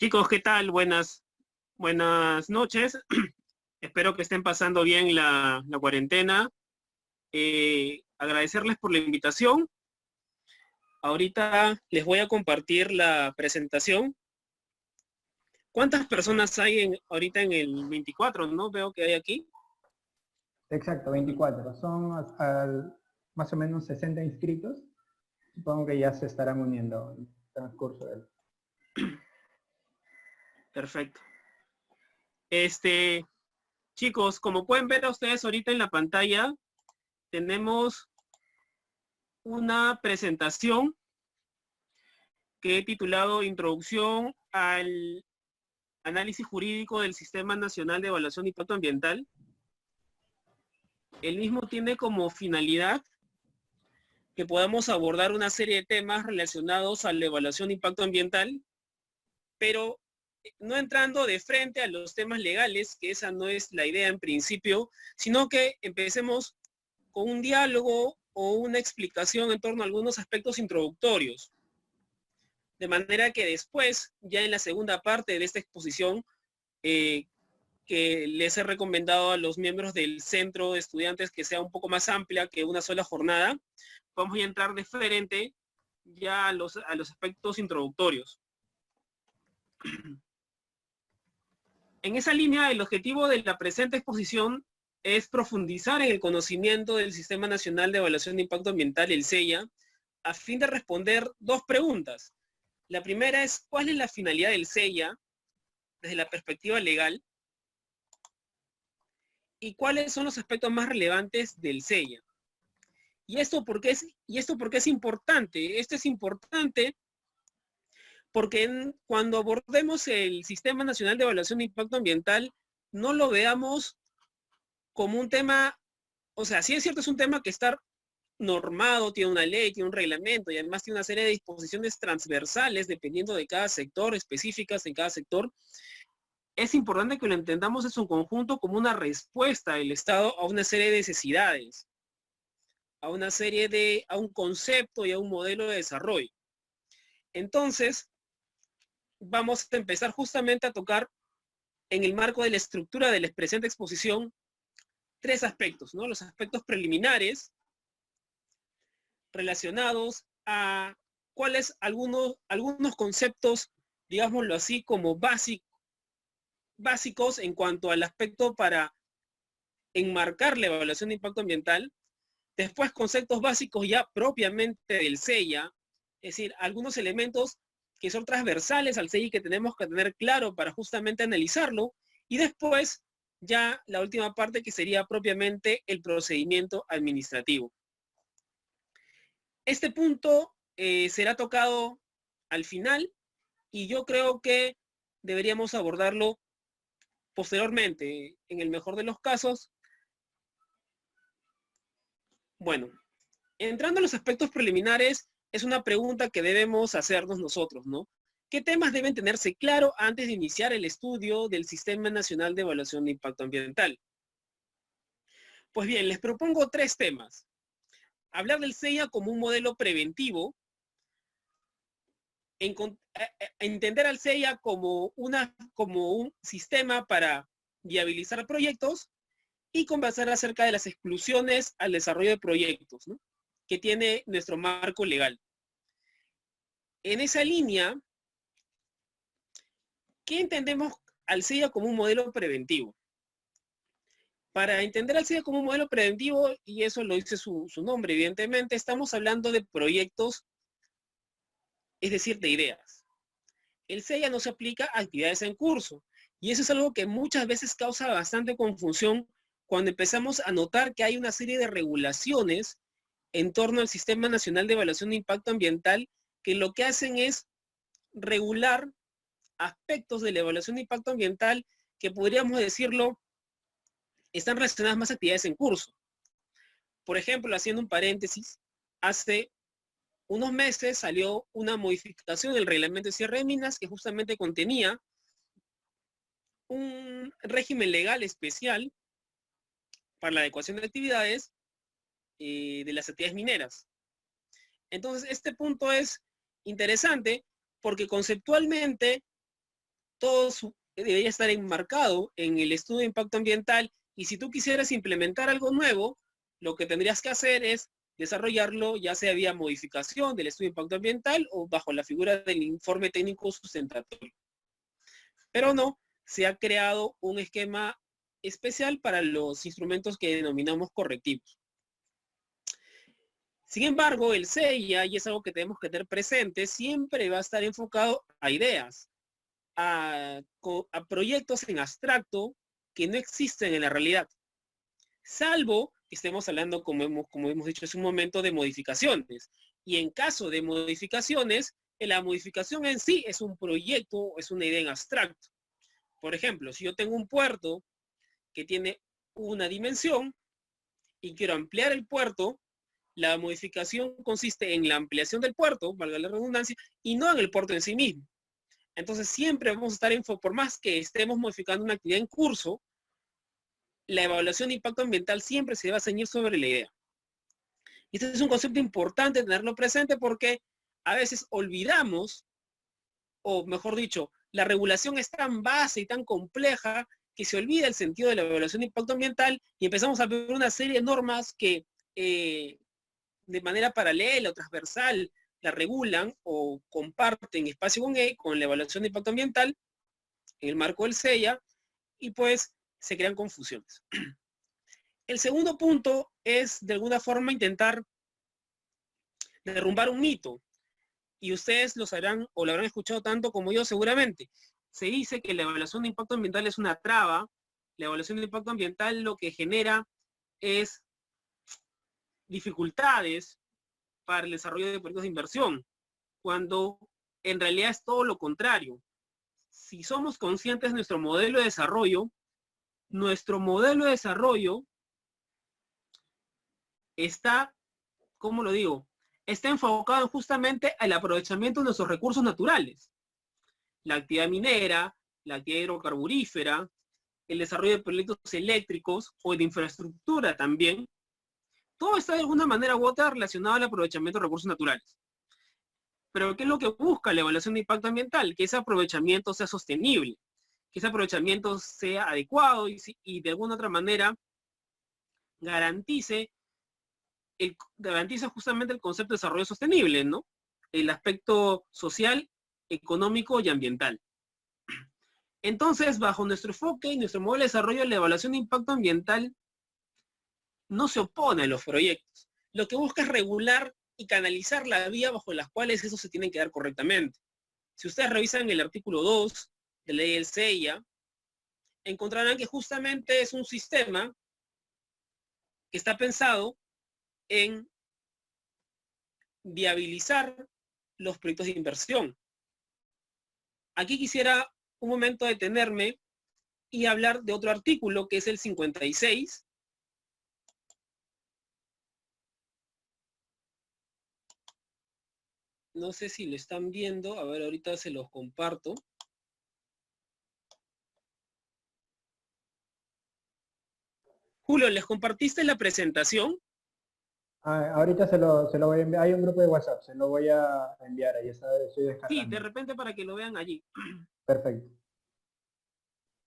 Chicos, ¿qué tal? Buenas noches. Espero que estén pasando bien la cuarentena. Agradecerles por la invitación. Ahorita les voy a compartir la presentación. ¿Cuántas personas hay ahorita en el 24? ¿No? Veo que hay aquí. Exacto, 24. Son más o menos 60 inscritos. Supongo que ya se estarán uniendo en el transcurso del... Perfecto. Chicos, como pueden ver a ustedes ahorita en la pantalla, tenemos una presentación que he titulado Introducción al Análisis Jurídico del Sistema Nacional de Evaluación de Impacto Ambiental. El mismo tiene como finalidad que podamos abordar una serie de temas relacionados a la evaluación de impacto ambiental, pero no entrando de frente a los temas legales, que esa no es la idea en principio, sino que empecemos con un diálogo o una explicación en torno a algunos aspectos introductorios. De manera que después, ya en la segunda parte de esta exposición, que les he recomendado a los miembros del centro de estudiantes que sea un poco más amplia que una sola jornada, vamos a entrar de frente ya a los aspectos introductorios. En esa línea, el objetivo de la presente exposición es profundizar en el conocimiento del Sistema Nacional de Evaluación de Impacto Ambiental, el SEIA, a fin de responder dos preguntas. La primera es, ¿cuál es la finalidad del SEIA desde la perspectiva legal? ¿Y cuáles son los aspectos más relevantes del SEIA? ¿Y esto por qué es importante? Esto es importante porque cuando abordemos el Sistema Nacional de Evaluación de Impacto Ambiental, no lo veamos como un tema, o sea, sí es cierto, es un tema que está normado, tiene una ley, tiene un reglamento y además tiene una serie de disposiciones transversales dependiendo de cada sector, específicas en cada sector. Es importante que lo entendamos en su conjunto como una respuesta del Estado a una serie de necesidades, a un concepto y a un modelo de desarrollo. Entonces, vamos a empezar justamente a tocar en el marco de la estructura de la presente exposición tres aspectos, ¿no? Los aspectos preliminares relacionados a cuáles algunos conceptos, digámoslo así, como básicos en cuanto al aspecto para enmarcar la evaluación de impacto ambiental. Después, conceptos básicos ya propiamente del SEIA, es decir, algunos elementos que son transversales al SEIA y que tenemos que tener claro para justamente analizarlo. Y después, ya la última parte que sería propiamente el procedimiento administrativo. Este punto será tocado al final y yo creo que deberíamos abordarlo posteriormente, en el mejor de los casos. Bueno, entrando a los aspectos preliminares, es una pregunta que debemos hacernos nosotros, ¿no? ¿Qué temas deben tenerse claro antes de iniciar el estudio del Sistema Nacional de Evaluación de Impacto Ambiental? Pues bien, les propongo tres temas. Hablar del SEIA como un modelo preventivo, entender al SEIA como un sistema para viabilizar proyectos y conversar acerca de las exclusiones al desarrollo de proyectos, ¿no?, que tiene nuestro marco legal. En esa línea, ¿qué entendemos al SEIA como un modelo preventivo? Para entender al SEIA como un modelo preventivo, y eso lo dice su nombre, evidentemente, estamos hablando de proyectos, es decir, de ideas. El SEIA no se aplica a actividades en curso, y eso es algo que muchas veces causa bastante confusión cuando empezamos a notar que hay una serie de regulaciones en torno al Sistema Nacional de Evaluación de Impacto Ambiental que lo que hacen es regular aspectos de la evaluación de impacto ambiental que podríamos decirlo están relacionadas más a actividades en curso. Por ejemplo, haciendo un paréntesis, hace unos meses salió una modificación del reglamento de cierre de minas que justamente contenía un régimen legal especial para la adecuación de actividades de las actividades mineras. Entonces, este punto es interesante porque conceptualmente debería estar enmarcado en el estudio de impacto ambiental, y si tú quisieras implementar algo nuevo, lo que tendrías que hacer es desarrollarlo ya sea vía modificación del estudio de impacto ambiental o bajo la figura del informe técnico sustentatorio. Pero no, se ha creado un esquema especial para los instrumentos que denominamos correctivos. Sin embargo, el SEIA, y es algo que tenemos que tener presente, siempre va a estar enfocado a ideas, a proyectos en abstracto que no existen en la realidad, salvo que estemos hablando, como hemos dicho hace un momento, de modificaciones. Y en caso de modificaciones, la modificación en sí es un proyecto, es una idea en abstracto. Por ejemplo, si yo tengo un puerto que tiene una dimensión y quiero ampliar el puerto, la modificación consiste en la ampliación del puerto, valga la redundancia, y no en el puerto en sí mismo. Entonces siempre vamos a estar por más que estemos modificando una actividad en curso, la evaluación de impacto ambiental siempre se va a ceñir sobre la idea. Y este es un concepto importante tenerlo presente porque a veces olvidamos, o mejor dicho, la regulación es tan base y tan compleja que se olvida el sentido de la evaluación de impacto ambiental y empezamos a ver una serie de normas que de manera paralela o transversal la regulan o comparten espacio con la evaluación de impacto ambiental en el marco del SEIA, y pues se crean confusiones. El segundo punto es de alguna forma intentar derrumbar un mito, y ustedes lo sabrán o lo habrán escuchado tanto como yo seguramente. Se dice que la evaluación de impacto ambiental es una traba. La evaluación de impacto ambiental lo que genera es dificultades para el desarrollo de proyectos de inversión, cuando en realidad es todo lo contrario. Si somos conscientes de nuestro modelo de desarrollo está, ¿cómo lo digo? Está enfocado justamente al aprovechamiento de nuestros recursos naturales. La actividad minera, la actividad hidrocarburífera, el desarrollo de proyectos eléctricos o de infraestructura también. Todo está de alguna manera u otra relacionado al aprovechamiento de recursos naturales. Pero ¿qué es lo que busca la evaluación de impacto ambiental? Que ese aprovechamiento sea sostenible, que ese aprovechamiento sea adecuado y de alguna otra manera garantice justamente el concepto de desarrollo sostenible, ¿no? El aspecto social, económico y ambiental. Entonces, bajo nuestro enfoque y nuestro modelo de desarrollo, la evaluación de impacto ambiental no se opone a los proyectos. Lo que busca es regular y canalizar la vía bajo las cuales eso se tiene que dar correctamente. Si ustedes revisan el artículo 2 de la ley del SEIA, encontrarán que justamente es un sistema que está pensado en viabilizar los proyectos de inversión. Aquí quisiera un momento detenerme y hablar de otro artículo que es el 56. No sé si lo están viendo, a ver, ahorita se los comparto. Julio, ¿les compartiste la presentación? Ahorita se lo voy a enviar. Hay un grupo de WhatsApp, se lo voy a enviar. Ahí está, estoy descargando. Sí, de repente para que lo vean allí. Perfecto.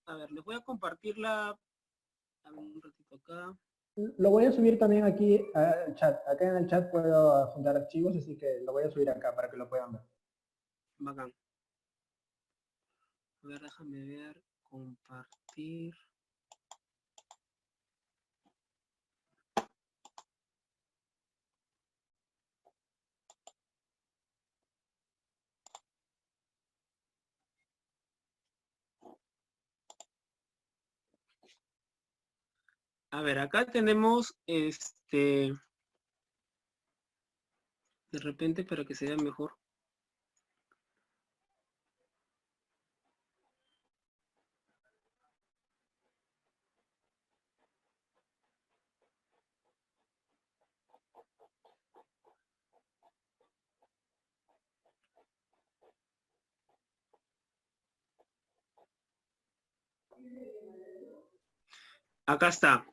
A ver, les voy a compartir un ratito acá. Lo voy a subir también aquí al chat. Acá en el chat puedo juntar archivos, así que lo voy a subir acá para que lo puedan ver. Bacán. A ver, déjame ver, compartir. A ver, acá tenemos de repente para que se vea mejor. Acá está.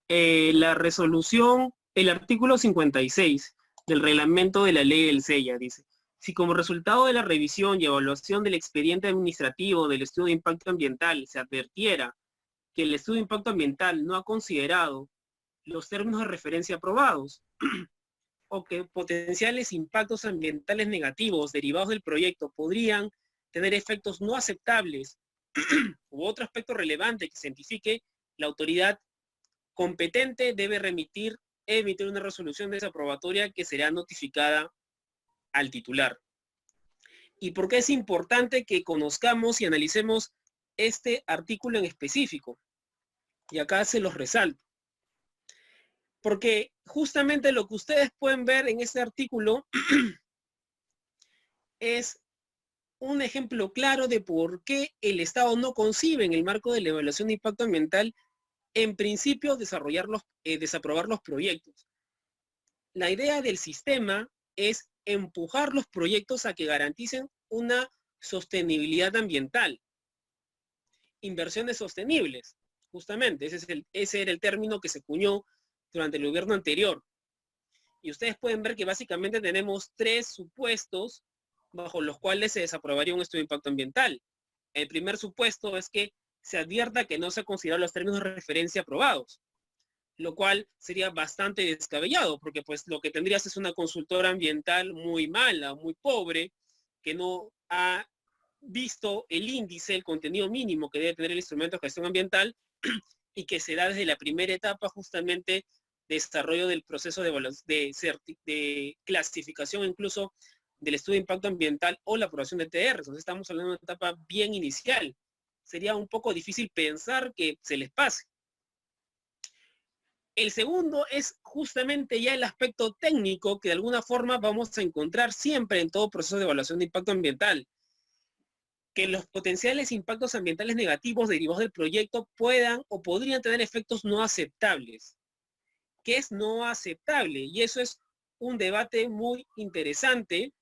La resolución, el artículo 56 del reglamento de la ley del SEIA dice: Si como resultado de la revisión y evaluación del expediente administrativo del estudio de impacto ambiental se advirtiera que el estudio de impacto ambiental no ha considerado los términos de referencia aprobados o que potenciales impactos ambientales negativos derivados del proyecto podrían tener efectos no aceptables u otro aspecto relevante que se identifique, la autoridad competente debe emitir una resolución desaprobatoria que será notificada al titular. ¿Y por qué es importante que conozcamos y analicemos este artículo en específico? Y acá se los resalto. Porque justamente lo que ustedes pueden ver en este artículo es un ejemplo claro de por qué el Estado no concibe en el marco de la evaluación de impacto ambiental, en principio, desaprobar los proyectos. La idea del sistema es empujar los proyectos a que garanticen una sostenibilidad ambiental. Inversiones sostenibles, justamente, ese era el término que se acuñó durante el gobierno anterior. Y ustedes pueden ver que básicamente tenemos 3 supuestos bajo los cuales se desaprobaría un estudio de impacto ambiental. El primer supuesto es que se advierta que no se consideran los términos de referencia aprobados, lo cual sería bastante descabellado, porque pues lo que tendrías es una consultora ambiental muy mala, muy pobre, que no ha visto el índice, el contenido mínimo que debe tener el instrumento de gestión ambiental y que se da desde la primera etapa justamente de desarrollo del proceso de clasificación incluso del estudio de impacto ambiental o la aprobación de TR. Entonces estamos hablando de una etapa bien inicial. Sería un poco difícil pensar que se les pase. El segundo es justamente ya el aspecto técnico que de alguna forma vamos a encontrar siempre en todo proceso de evaluación de impacto ambiental. Que los potenciales impactos ambientales negativos derivados del proyecto puedan o podrían tener efectos no aceptables. ¿Qué es no aceptable? Y eso es un debate muy interesante.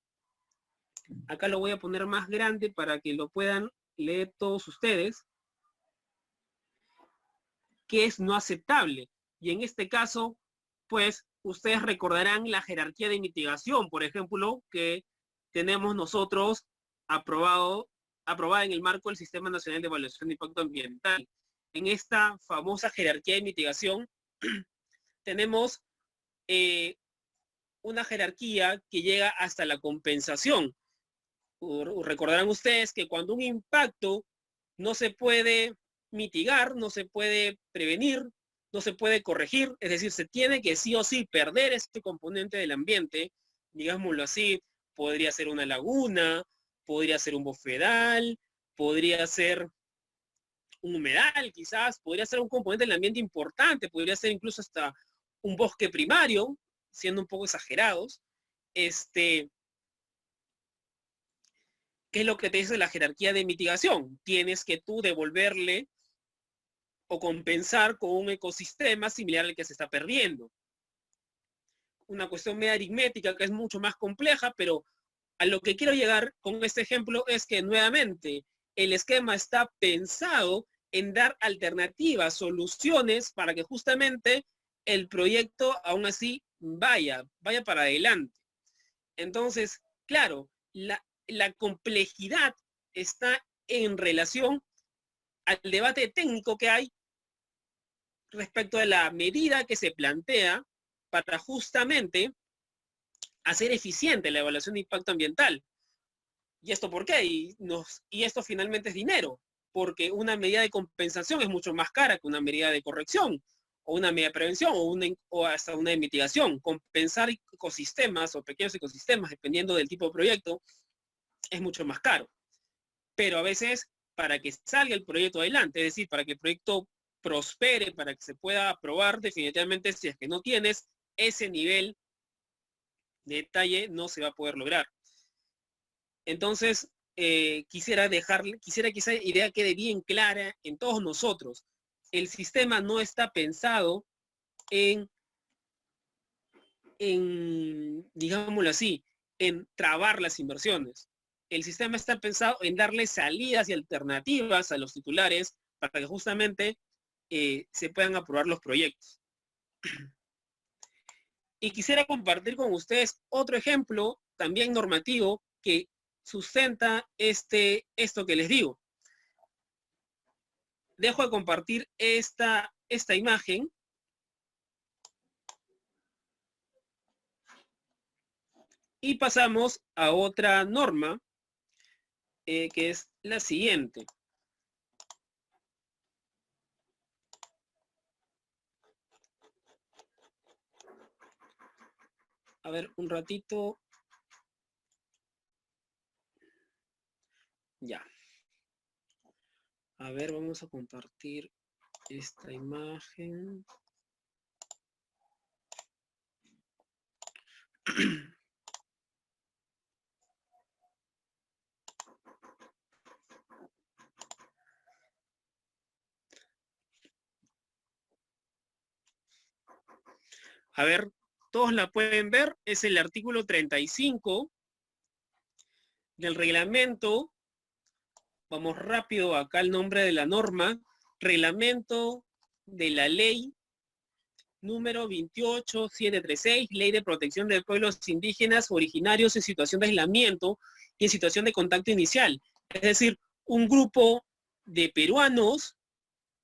Acá lo voy a poner más grande para que lo puedan leer todos ustedes. ¿Qué es no aceptable? Y en este caso, pues, ustedes recordarán la jerarquía de mitigación, por ejemplo, que tenemos nosotros aprobada en el marco del Sistema Nacional de Evaluación de Impacto Ambiental. En esta famosa jerarquía de mitigación tenemos una jerarquía que llega hasta la compensación. Recordarán ustedes que cuando un impacto no se puede mitigar, no se puede prevenir, no se puede corregir, es decir, se tiene que sí o sí perder este componente del ambiente, digámoslo así, podría ser una laguna, podría ser un bofedal, podría ser un humedal quizás, podría ser un componente del ambiente importante, podría ser incluso hasta un bosque primario, siendo un poco exagerados. ¿Qué es lo que te dice la jerarquía de mitigación? Tienes que tú devolverle o compensar con un ecosistema similar al que se está perdiendo. Una cuestión media aritmética que es mucho más compleja, pero a lo que quiero llegar con este ejemplo es que nuevamente el esquema está pensado en dar alternativas, soluciones para que justamente el proyecto aún así vaya para adelante. Entonces, claro, la complejidad está en relación al debate técnico que hay respecto de la medida que se plantea para justamente hacer eficiente la evaluación de impacto ambiental. ¿Y esto por qué? Y esto finalmente es dinero, porque una medida de compensación es mucho más cara que una medida de corrección, o una medida de prevención, o hasta una de mitigación. Compensar ecosistemas o pequeños ecosistemas, dependiendo del tipo de proyecto, es mucho más caro. Pero a veces, para que salga el proyecto adelante, es decir, para que el proyecto prospere, para que se pueda aprobar, definitivamente, si es que no tienes ese nivel de detalle, no se va a poder lograr. Entonces, quisiera que esa idea quede bien clara en todos nosotros. El sistema no está pensado en digámoslo así, en trabar las inversiones. El sistema está pensado en darle salidas y alternativas a los titulares para que justamente se puedan aprobar los proyectos. Y quisiera compartir con ustedes otro ejemplo también normativo que sustenta esto que les digo. Dejo de compartir esta imagen. Y pasamos a otra norma, que es la siguiente. A ver, un ratito. Ya. A ver, vamos a compartir esta imagen. A ver, todos la pueden ver. Es el artículo 35 del reglamento. Vamos rápido acá el nombre de la norma. Reglamento de la ley número 28736, Ley de Protección de Pueblos Indígenas Originarios en situación de aislamiento y en situación de contacto inicial. Es decir, un grupo de peruanos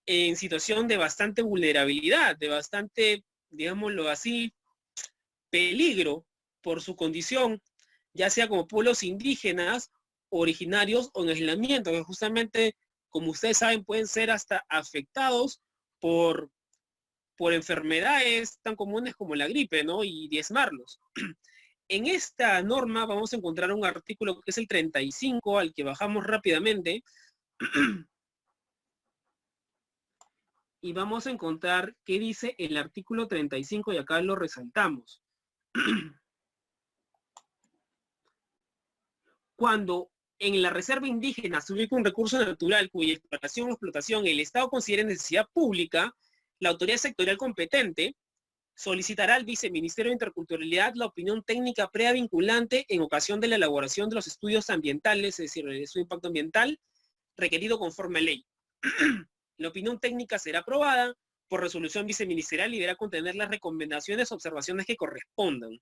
en situación de bastante vulnerabilidad, de bastante, digámoslo así, peligro por su condición, ya sea como pueblos indígenas, originarios o en aislamiento, que justamente, como ustedes saben, pueden ser hasta afectados por enfermedades tan comunes como la gripe, ¿no? Y diezmarlos. En esta norma vamos a encontrar un artículo que es el 35, al que bajamos rápidamente, y vamos a encontrar qué dice el artículo 35, y acá lo resaltamos. Cuando en la reserva indígena se ubica un recurso natural cuya explotación o explotación el Estado considere necesidad pública, la autoridad sectorial competente solicitará al Viceministerio de Interculturalidad la opinión técnica previa vinculante en ocasión de la elaboración de los estudios ambientales, es decir, el estudio de impacto ambiental requerido conforme a ley. La opinión técnica será aprobada por resolución viceministerial y deberá contener las recomendaciones o observaciones que correspondan.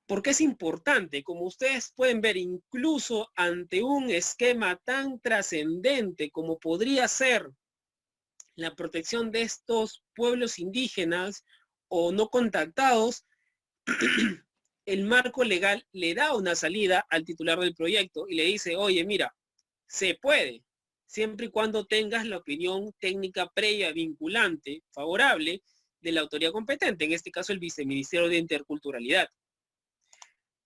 ¿Por qué es importante? Como ustedes pueden ver, incluso ante un esquema tan trascendente como podría ser la protección de estos pueblos indígenas o no contactados, el marco legal le da una salida al titular del proyecto y le dice, oye, mira, se puede, siempre y cuando tengas la opinión técnica previa vinculante, favorable, de la autoridad competente, en este caso el Viceministerio de Interculturalidad.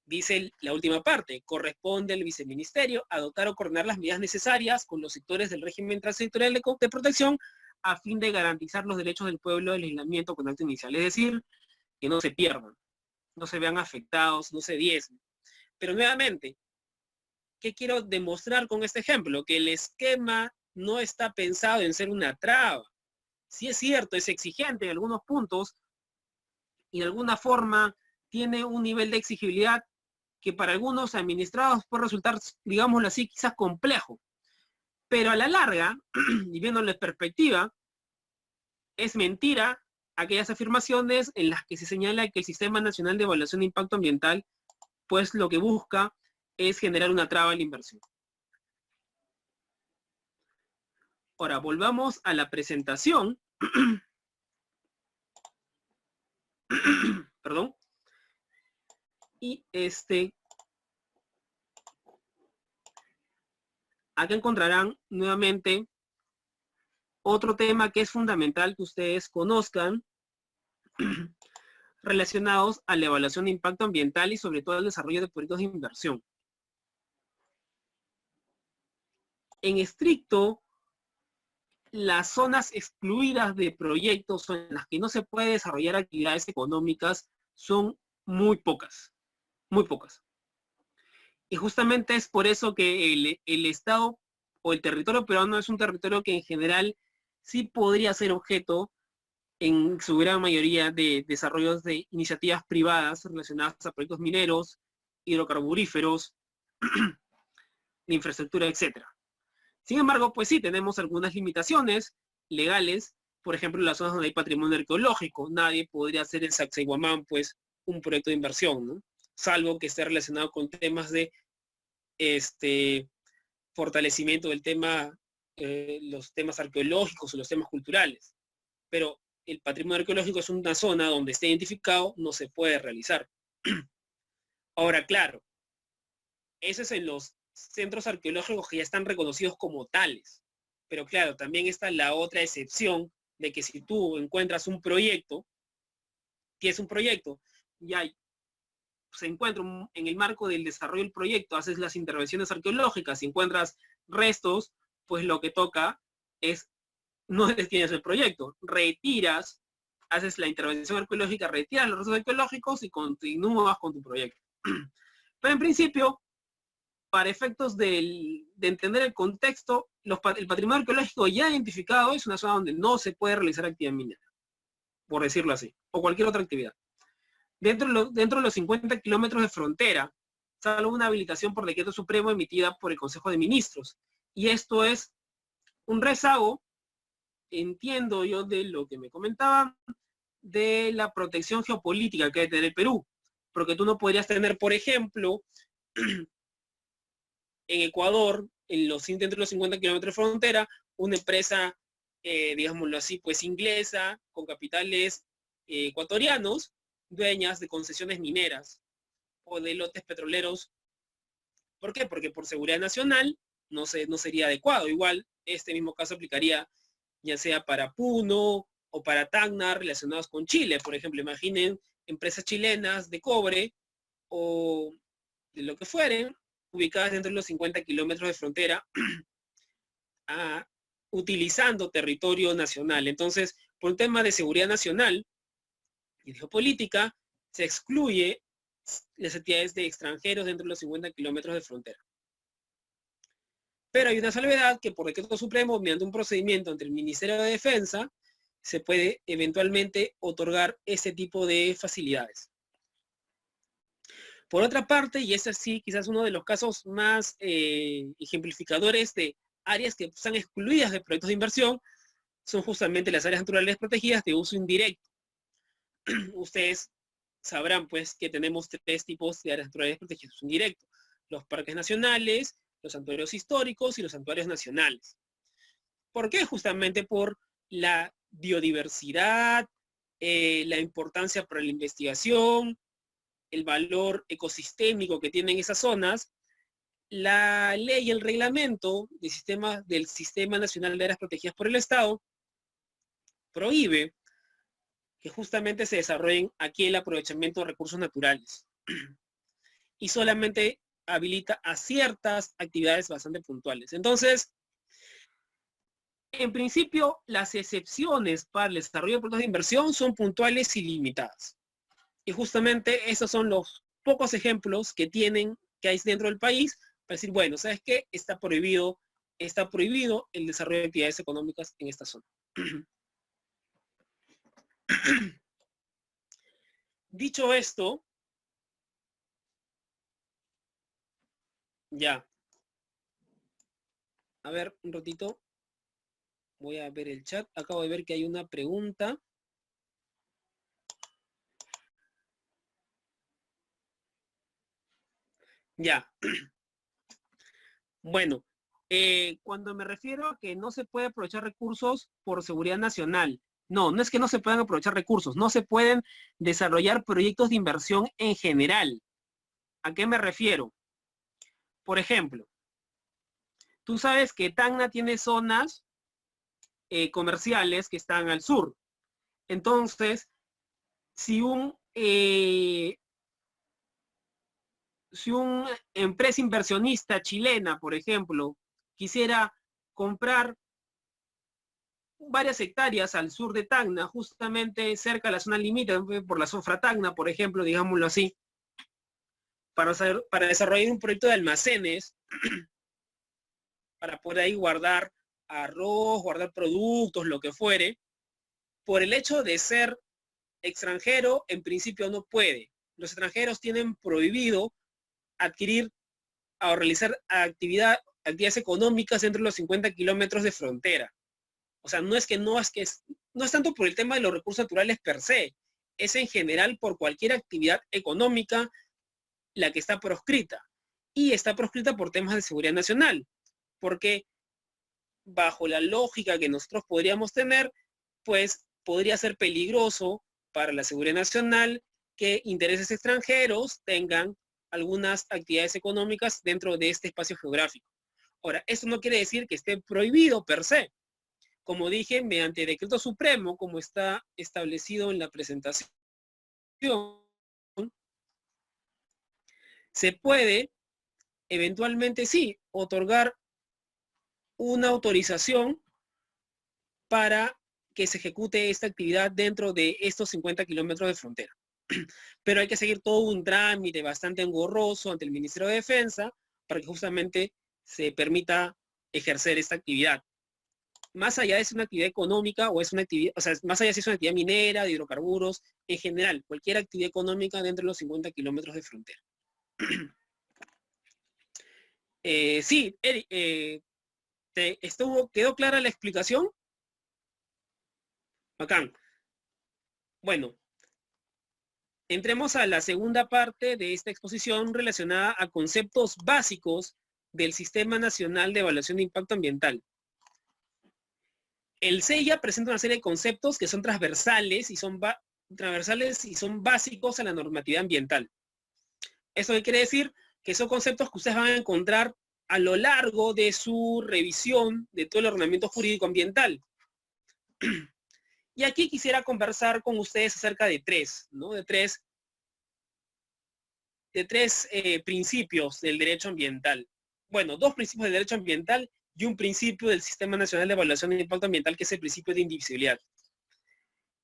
Dice la última parte, corresponde al viceministerio adoptar o coordinar las medidas necesarias con los sectores del régimen transitorial de protección a fin de garantizar los derechos del pueblo del aislamiento con acto inicial. Es decir, que no se pierdan, no se vean afectados, no se diezmen. Pero nuevamente, ¿qué quiero demostrar con este ejemplo? Que el esquema no está pensado en ser una traba. Sí es cierto, es exigente en algunos puntos y de alguna forma tiene un nivel de exigibilidad que para algunos administrados puede resultar, digámoslo así, quizás complejo. Pero a la larga, y viéndolo en perspectiva, es mentira aquellas afirmaciones en las que se señala que el Sistema Nacional de Evaluación de Impacto Ambiental, pues lo que busca es generar una traba en la inversión. Ahora, volvamos a la presentación. Perdón. Y acá encontrarán nuevamente otro tema que es fundamental que ustedes conozcan relacionados a la evaluación de impacto ambiental y sobre todo el desarrollo de proyectos de inversión. En estricto, las zonas excluidas de proyectos en las que no se puede desarrollar actividades económicas son muy pocas, muy pocas. Y justamente es por eso que el Estado o el territorio peruano es un territorio que en general sí podría ser objeto en su gran mayoría de desarrollos de iniciativas privadas relacionadas a proyectos mineros, hidrocarburíferos, de infraestructura, etc. Sin embargo, pues sí, tenemos algunas limitaciones legales, por ejemplo, en las zonas donde hay patrimonio arqueológico. Nadie podría hacer el Sacsayhuamán, pues, un proyecto de inversión, ¿no? Salvo que esté relacionado con temas de fortalecimiento del tema, los temas arqueológicos o los temas culturales. Pero el patrimonio arqueológico es una zona donde esté identificado, no se puede realizar. Ahora, claro, eso es en los centros arqueológicos que ya están reconocidos como tales. Pero claro, también está la otra excepción de que si tú encuentras un proyecto, tienes un proyecto, ya se encuentra en el marco del desarrollo del proyecto, haces las intervenciones arqueológicas y encuentras restos, pues lo que toca es, no detienes el proyecto, retiras, haces la intervención arqueológica, retiras los restos arqueológicos y continúas con tu proyecto. Pero en principio, para efectos de entender el contexto, el patrimonio arqueológico ya identificado es una zona donde no se puede realizar actividad minera, por decirlo así, o cualquier otra actividad. Dentro de los 50 kilómetros de frontera, salvo una habilitación por decreto supremo emitida por el Consejo de Ministros. Y esto es un rezago, entiendo yo de lo que me comentaban, de la protección geopolítica que debe tener el Perú. Porque tú no podrías tener, por ejemplo, en Ecuador, dentro de los 50 kilómetros de frontera, una empresa, digámoslo así, pues inglesa, con capitales ecuatorianos, dueñas de concesiones mineras o de lotes petroleros. ¿Por qué? Porque por seguridad nacional no sería adecuado. Igual, este mismo caso aplicaría ya sea para Puno o para Tacna relacionados con Chile. Por ejemplo, imaginen empresas chilenas de cobre o de lo que fueren, ubicadas dentro de los 50 kilómetros de frontera, utilizando territorio nacional. Entonces, por un tema de seguridad nacional y de geopolítica, se excluye las actividades de extranjeros dentro de los 50 kilómetros de frontera. Pero hay una salvedad que por decreto supremo, mediante un procedimiento ante el Ministerio de Defensa, se puede eventualmente otorgar ese tipo de facilidades. Por otra parte, y este sí quizás uno de los casos más ejemplificadores de áreas que están excluidas de proyectos de inversión, son justamente las áreas naturales protegidas de uso indirecto. Ustedes sabrán pues que tenemos 3 tipos de áreas naturales protegidas de uso indirecto: los parques nacionales, los santuarios históricos y los santuarios nacionales. ¿Por qué? Justamente por la biodiversidad, la importancia para la investigación, el valor ecosistémico que tienen esas zonas. La ley y el reglamento del Sistema Nacional de Áreas Protegidas por el Estado prohíbe que justamente se desarrollen aquí el aprovechamiento de recursos naturales y solamente habilita a ciertas actividades bastante puntuales. Entonces, en principio, las excepciones para el desarrollo de proyectos de inversión son puntuales y limitadas. Y justamente esos son los pocos ejemplos que hay dentro del país para decir, bueno, ¿sabes qué? Está prohibido el desarrollo de actividades económicas en esta zona. Dicho esto, ya. A ver, un ratito. Voy a ver el chat. Acabo de ver que hay una pregunta. Ya. Bueno, cuando me refiero a que no se puede aprovechar recursos por seguridad nacional, no es que no se puedan aprovechar recursos, no se pueden desarrollar proyectos de inversión en general. ¿A qué me refiero? Por ejemplo, tú sabes que Tacna tiene zonas comerciales que están al sur. Entonces, si una empresa inversionista chilena, por ejemplo, quisiera comprar varias hectáreas al sur de Tacna, justamente cerca de la zona limítrofe, por la Zofra Tacna, por ejemplo, digámoslo así, para desarrollar un proyecto de almacenes, para poder ahí guardar arroz, guardar productos, lo que fuere. Por el hecho de ser extranjero, en principio no puede. Los extranjeros tienen prohibido adquirir o realizar actividades económicas dentro de los 50 kilómetros de frontera. O sea, no es tanto por el tema de los recursos naturales per se, es en general por cualquier actividad económica la que está proscrita. Y está proscrita por temas de seguridad nacional, porque bajo la lógica que nosotros podríamos tener, pues podría ser peligroso para la seguridad nacional que intereses extranjeros tengan algunas actividades económicas dentro de este espacio geográfico. Ahora, esto no quiere decir que esté prohibido per se. Como dije, mediante decreto supremo, como está establecido en la presentación, se puede eventualmente sí otorgar una autorización para que se ejecute esta actividad dentro de estos 50 kilómetros de frontera. Pero hay que seguir todo un trámite bastante engorroso ante el Ministerio de Defensa para que justamente se permita ejercer esta actividad. Más allá de si es una actividad económica o es una actividad, o sea, más allá de si es una actividad minera, de hidrocarburos, en general, cualquier actividad económica dentro de los 50 kilómetros de frontera. Sí, Eric, ¿quedó clara la explicación? Bacán. Bueno, entremos a la segunda parte de esta exposición relacionada a conceptos básicos del Sistema Nacional de Evaluación de Impacto Ambiental. El SEIA presenta una serie de conceptos que son transversales y son básicos a la normatividad ambiental. ¿Esto qué quiere decir? Que son conceptos que ustedes van a encontrar a lo largo de su revisión de todo el ordenamiento jurídico ambiental. Y aquí quisiera conversar con ustedes acerca de tres, ¿no? De tres principios del derecho ambiental. Bueno, dos principios del derecho ambiental y un principio del Sistema Nacional de Evaluación de Impacto Ambiental, que es el principio de indivisibilidad.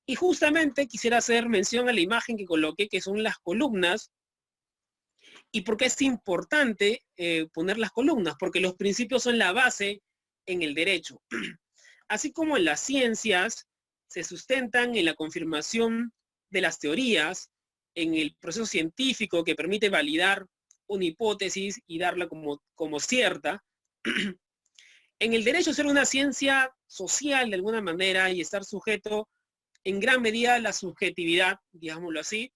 Y justamente quisiera hacer mención a la imagen que coloqué, que son las columnas. ¿Y por qué es importante poner las columnas? Porque los principios son la base en el derecho. Así como en las ciencias se sustentan en la confirmación de las teorías, en el proceso científico que permite validar una hipótesis y darla como cierta, en el derecho ser una ciencia social de alguna manera y estar sujeto en gran medida a la subjetividad, digámoslo así,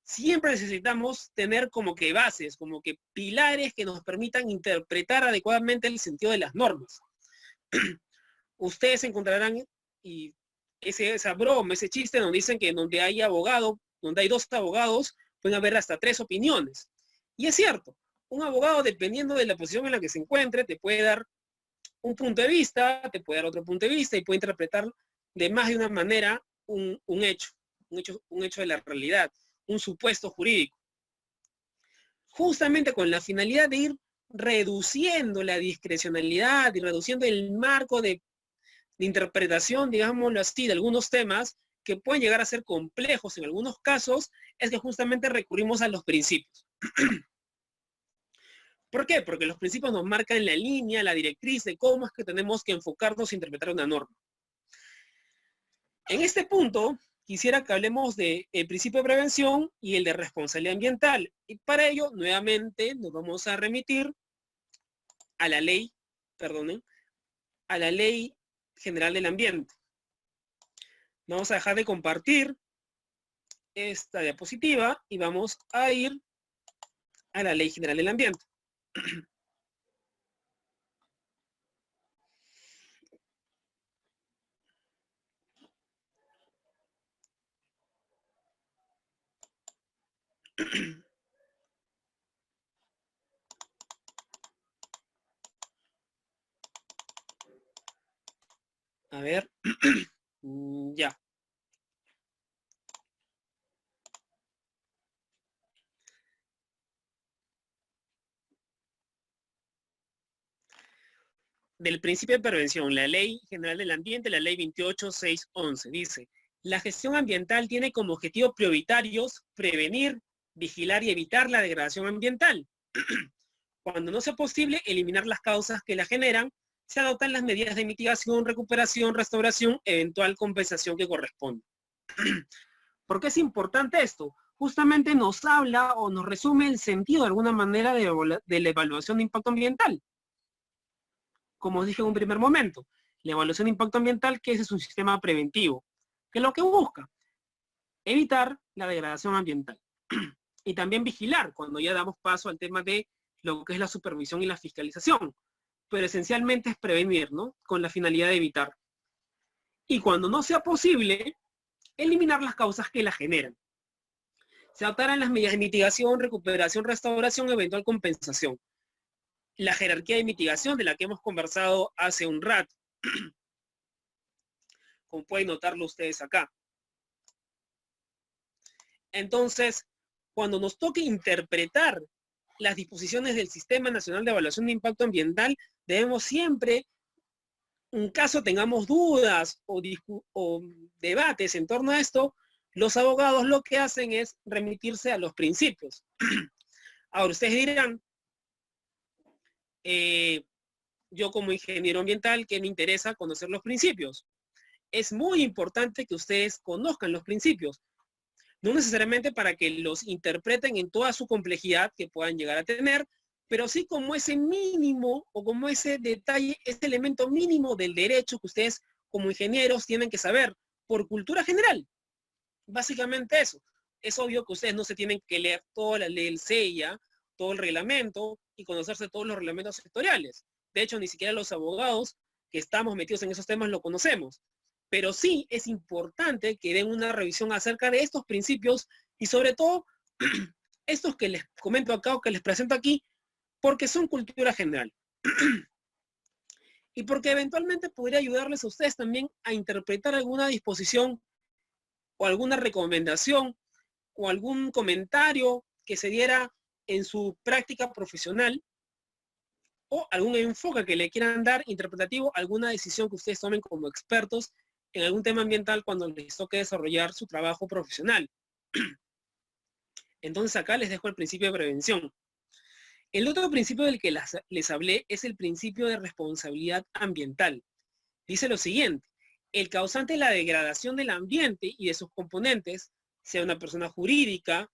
siempre necesitamos tener como que bases, como que pilares que nos permitan interpretar adecuadamente el sentido de las normas. Ustedes encontrarán, y esa broma, ese chiste donde dicen que donde hay abogado, donde hay dos abogados, pueden haber hasta tres opiniones. Y es cierto, un abogado, dependiendo de la posición en la que se encuentre, te puede dar un punto de vista, te puede dar otro punto de vista y puede interpretar de más de una manera un hecho de la realidad, un supuesto jurídico. Justamente con la finalidad de ir reduciendo la discrecionalidad y reduciendo el marco de interpretación, digámoslo así, de algunos temas que pueden llegar a ser complejos en algunos casos, es que justamente recurrimos a los principios. ¿Por qué? Porque los principios nos marcan la línea, la directriz de cómo es que tenemos que enfocarnos e interpretar una norma. En este punto, quisiera que hablemos del principio de prevención y el de responsabilidad ambiental. Y para ello, nuevamente, nos vamos a remitir a la ley, a la Ley General del Ambiente. Vamos a dejar de compartir esta diapositiva y vamos a ir a la Ley General del Ambiente. A ver, ya. Del principio de prevención, la Ley General del Ambiente, la Ley 28611, dice, la gestión ambiental tiene como objetivos prioritarios prevenir, vigilar y evitar la degradación ambiental. Cuando no sea posible eliminar las causas que la generan, se adoptan las medidas de mitigación, recuperación, restauración, eventual compensación que corresponde. ¿Por qué es importante esto? Justamente nos habla o nos resume el sentido de alguna manera de la evaluación de impacto ambiental. Como os dije en un primer momento, la evaluación de impacto ambiental, que ese es un sistema preventivo, que lo que busca, evitar la degradación ambiental. Y también vigilar cuando ya damos paso al tema de lo que es la supervisión y la fiscalización. Pero esencialmente es prevenir, ¿no? Con la finalidad de evitar. Y cuando no sea posible, eliminar las causas que la generan. Se adoptarán las medidas de mitigación, recuperación, restauración, eventual compensación. La jerarquía de mitigación de la que hemos conversado hace un rato. Como pueden notarlo ustedes acá. Entonces, cuando nos toque interpretar las disposiciones del Sistema Nacional de Evaluación de Impacto Ambiental, debemos siempre, en caso tengamos dudas o debates en torno a esto, los abogados lo que hacen es remitirse a los principios. Ahora, ustedes dirán, yo como ingeniero ambiental, ¿qué me interesa conocer los principios? Es muy importante que ustedes conozcan los principios. No necesariamente para que los interpreten en toda su complejidad que puedan llegar a tener, pero sí como ese mínimo o como ese detalle, ese elemento mínimo del derecho que ustedes como ingenieros tienen que saber por cultura general. Básicamente eso. Es obvio que ustedes no se tienen que leer toda la ley del CEIA, todo el reglamento y conocerse todos los reglamentos sectoriales. De hecho, ni siquiera los abogados que estamos metidos en esos temas lo conocemos. Pero sí es importante que den una revisión acerca de estos principios y sobre todo estos que les comento acá o que les presento aquí, porque son cultura general. Y porque eventualmente podría ayudarles a ustedes también a interpretar alguna disposición o alguna recomendación o algún comentario que se diera en su práctica profesional o algún enfoque que le quieran dar interpretativo a alguna decisión que ustedes tomen como expertos en algún tema ambiental cuando les toque desarrollar su trabajo profesional. Entonces acá les dejo el principio de prevención. El otro principio del que les hablé es el principio de responsabilidad ambiental. Dice lo siguiente: el causante de la degradación del ambiente y de sus componentes, sea una persona jurídica,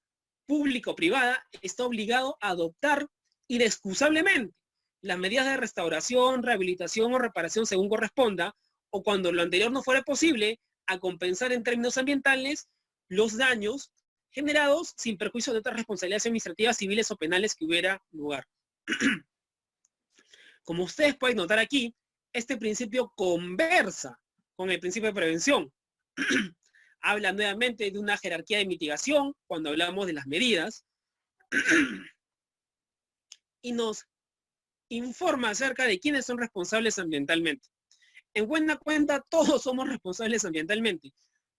pública o privada, está obligado a adoptar inexcusablemente las medidas de restauración, rehabilitación o reparación según corresponda, o cuando lo anterior no fuera posible, a compensar en términos ambientales los daños generados sin perjuicio de otras responsabilidades administrativas, civiles o penales que hubiera lugar. Como ustedes pueden notar aquí, este principio conversa con el principio de prevención. Habla nuevamente de una jerarquía de mitigación cuando hablamos de las medidas y nos informa acerca de quiénes son responsables ambientalmente. En buena cuenta, todos somos responsables ambientalmente.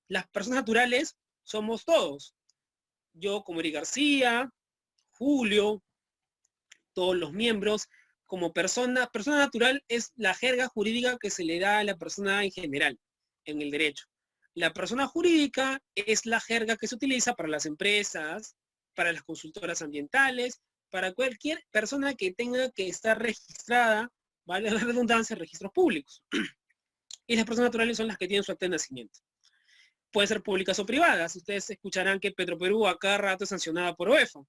Las personas naturales somos todos. Yo como Eric García, Julio, todos los miembros. Como persona natural es la jerga jurídica que se le da a la persona en general, en el derecho. La persona jurídica es la jerga que se utiliza para las empresas, para las consultoras ambientales, para cualquier persona que tenga que estar registrada, vale la redundancia, en registros públicos. Y las personas naturales son las que tienen su acta de nacimiento. Pueden ser públicas o privadas. Ustedes escucharán que Petroperú a cada rato es sancionada por OEFA.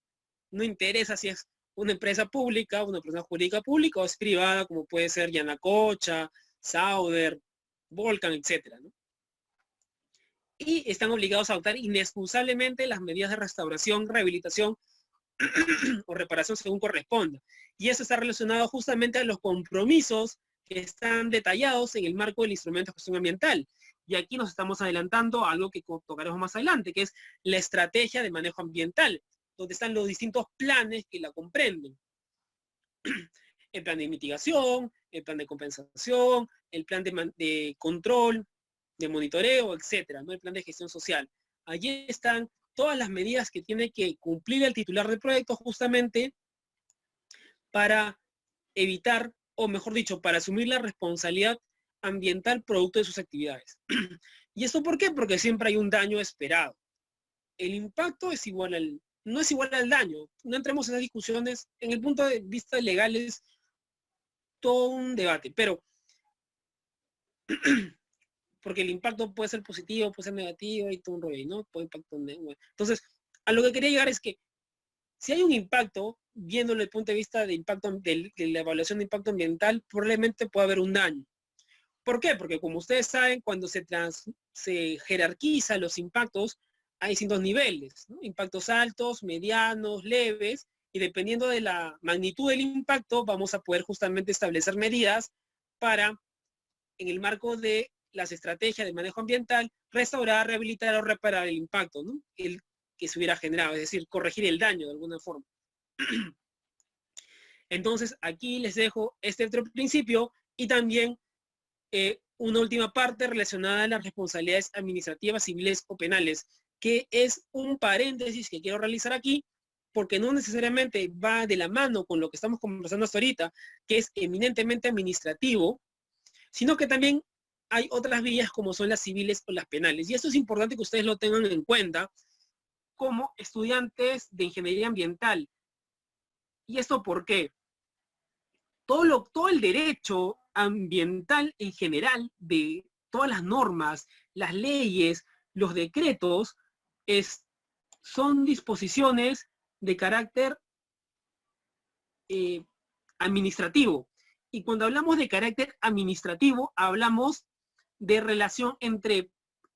No interesa si es una empresa pública, una persona jurídica pública o es privada, como puede ser Yanacocha, Sauder, Volcan, etc., ¿no? Y están obligados a adoptar inexcusablemente las medidas de restauración, rehabilitación o reparación según corresponda. Y eso está relacionado justamente a los compromisos que están detallados en el marco del instrumento de gestión ambiental. Y aquí nos estamos adelantando a algo que tocaremos más adelante, que es la estrategia de manejo ambiental, donde están los distintos planes que la comprenden. El plan de mitigación, el plan de compensación, el plan de control, de monitoreo, etcétera, ¿no? El plan de gestión social. Allí están todas las medidas que tiene que cumplir el titular del proyecto justamente para evitar, o mejor dicho, para asumir la responsabilidad ambiental producto de sus actividades. ¿Y esto por qué? Porque siempre hay un daño esperado. El impacto es igual al, no es igual al daño. No entremos en esas discusiones. En el punto de vista legal es todo un debate, pero porque el impacto puede ser positivo, puede ser negativo y todo un rollo, ¿no? Puede impacto negativo. Entonces, a lo que quería llegar es que si hay un impacto, viéndolo desde el punto de vista de impacto, de la evaluación de impacto ambiental, probablemente puede haber un daño. ¿Por qué? Porque como ustedes saben, cuando se jerarquiza los impactos, hay distintos niveles, ¿no? Impactos altos, medianos, leves, y dependiendo de la magnitud del impacto, vamos a poder justamente establecer medidas para, en el marco de las estrategias de manejo ambiental, restaurar, rehabilitar o reparar el impacto, ¿no? El que se hubiera generado, es decir, corregir el daño de alguna forma. Entonces, aquí les dejo este otro principio y también una última parte relacionada a las responsabilidades administrativas, civiles o penales, que es un paréntesis que quiero realizar aquí, porque no necesariamente va de la mano con lo que estamos conversando hasta ahorita, que es eminentemente administrativo, sino que también hay otras vías como son las civiles o las penales. Y esto es importante que ustedes lo tengan en cuenta como estudiantes de ingeniería ambiental. ¿Y esto por qué? Todo el derecho ambiental en general, de todas las normas, las leyes, los decretos, son disposiciones de carácter administrativo. Y cuando hablamos de carácter administrativo, hablamos de relación entre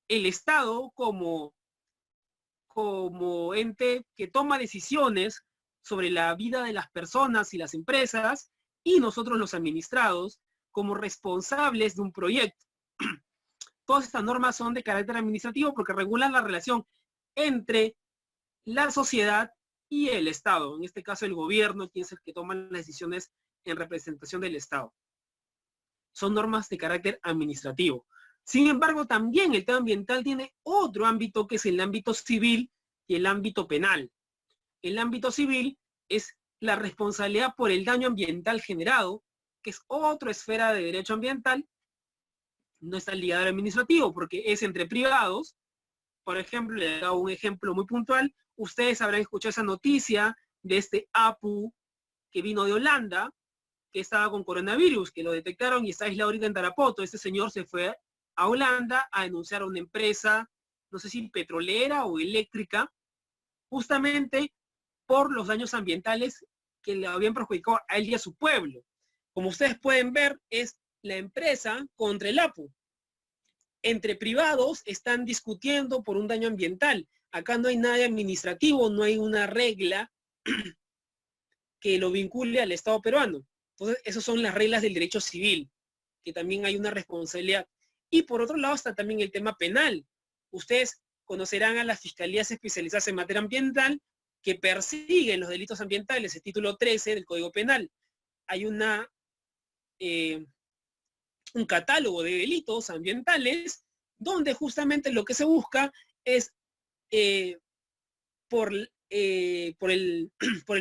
el Estado como ente que toma decisiones sobre la vida de las personas y las empresas, y nosotros los administrados como responsables de un proyecto. Todas estas normas son de carácter administrativo porque regulan la relación entre la sociedad y el Estado, en este caso el gobierno, quien es el que toma las decisiones en representación del Estado. Son normas de carácter administrativo. Sin embargo, también el tema ambiental tiene otro ámbito que es el ámbito civil y el ámbito penal. El ámbito civil es la responsabilidad por el daño ambiental generado, que es otra esfera de derecho ambiental, no está ligado al administrativo, porque es entre privados. Por ejemplo, le hago un ejemplo muy puntual. Ustedes habrán escuchado esa noticia de este APU que vino de Holanda, que estaba con coronavirus, que lo detectaron y está aislado ahorita en Tarapoto. Este señor se fue a Holanda a denunciar a una empresa, no sé si petrolera o eléctrica, justamente por los daños ambientales que le habían perjudicado a él y a su pueblo. Como ustedes pueden ver, es la empresa contra el APU. Entre privados están discutiendo por un daño ambiental. Acá no hay nada administrativo, no hay una regla que lo vincule al Estado peruano. Entonces, esas son las reglas del derecho civil, que también hay una responsabilidad. Y por otro lado está también el tema penal. Ustedes conocerán a las fiscalías especializadas en materia ambiental que persiguen los delitos ambientales, el título 13 del Código Penal. Hay un catálogo de delitos ambientales donde justamente lo que se busca es por el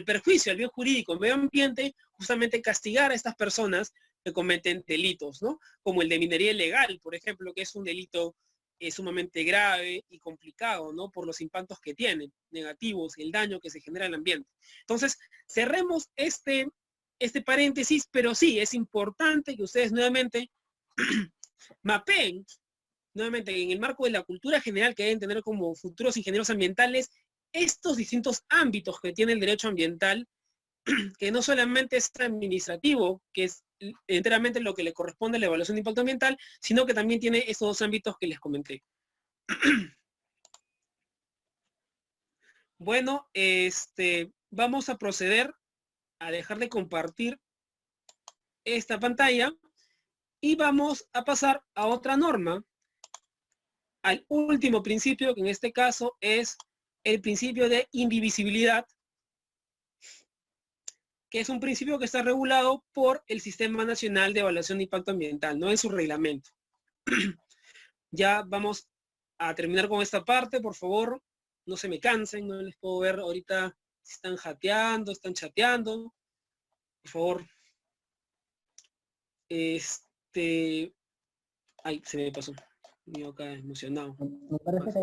perjuicio al bien jurídico, al medio ambiente, justamente castigar a estas personas que cometen delitos, ¿no? Como el de minería ilegal, por ejemplo, que es un delito sumamente grave y complicado, ¿no? Por los impactos que tienen, negativos, el daño que se genera al ambiente. Entonces, cerremos este paréntesis, pero sí, es importante que ustedes nuevamente mapeen, nuevamente en el marco de la cultura general que deben tener como futuros ingenieros ambientales, estos distintos ámbitos que tiene el derecho ambiental, que no solamente es administrativo, que es enteramente lo que le corresponde a la evaluación de impacto ambiental, sino que también tiene estos dos ámbitos que les comenté. Bueno, vamos a proceder a dejar de compartir esta pantalla y vamos a pasar a otra norma, al último principio, que en este caso es el principio de indivisibilidad, que es un principio que está regulado por el Sistema Nacional de Evaluación de Impacto Ambiental, no en su reglamento. Ya vamos a terminar con esta parte, por favor, no se me cansen, no les puedo ver ahorita si están jateando, están chateando, por favor. Ay, se me pasó. Yo acá emocionado. Me parece que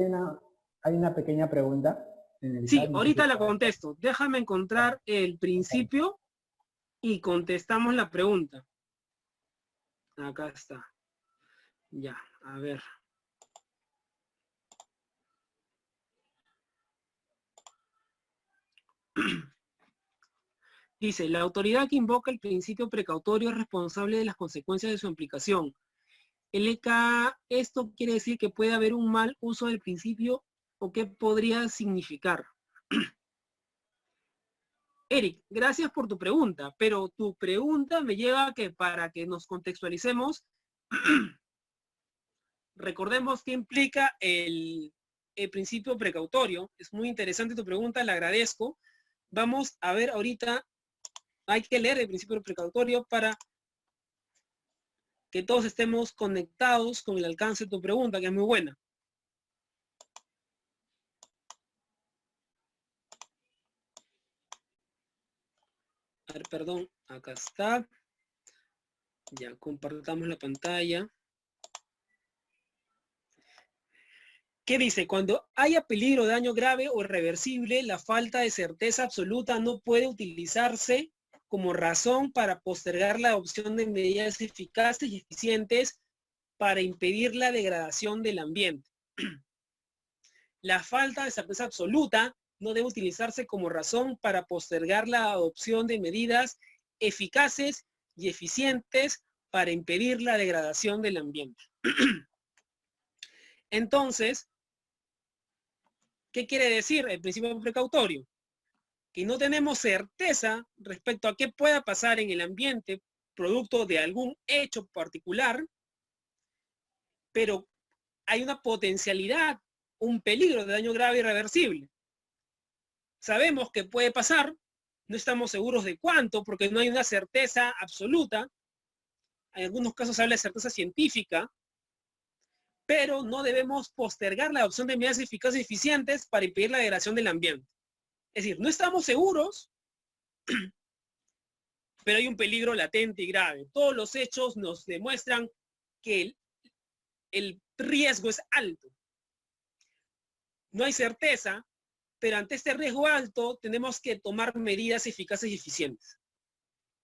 hay una pequeña pregunta en el Sí, chat, no sé ahorita si la contesto. Déjame encontrar el principio y contestamos la pregunta. Acá está. Ya, a ver. Dice, la autoridad que invoca el principio precautorio es responsable de las consecuencias de su implicación. Esto quiere decir que puede haber un mal uso del principio o qué podría significar? Eric, gracias por tu pregunta, pero tu pregunta me lleva a que para que nos contextualicemos, recordemos qué implica el principio precautorio. Es muy interesante tu pregunta, la agradezco. Vamos a ver ahorita, hay que leer el principio precautorio para que todos estemos conectados con el alcance de tu pregunta, que es muy buena. A ver, perdón, acá está. Ya, compartamos la pantalla. ¿Qué dice? Cuando haya peligro de daño grave o irreversible, la falta de certeza absoluta no puede utilizarse como razón para postergar la adopción de medidas eficaces y eficientes para impedir la degradación del ambiente. La falta de certeza absoluta no debe utilizarse como razón para postergar la adopción de medidas eficaces y eficientes para impedir la degradación del ambiente. Entonces, ¿qué quiere decir el principio precautorio? Que no tenemos certeza respecto a qué pueda pasar en el ambiente producto de algún hecho particular, pero hay una potencialidad, un peligro de daño grave e irreversible. Sabemos que puede pasar, no estamos seguros de cuánto, porque no hay una certeza absoluta. En algunos casos se habla de certeza científica, pero no debemos postergar la adopción de medidas eficaces y eficientes para impedir la degradación del ambiente. Es decir, no estamos seguros, pero hay un peligro latente y grave. Todos los hechos nos demuestran que el riesgo es alto. No hay certeza, pero ante este riesgo alto tenemos que tomar medidas eficaces y eficientes.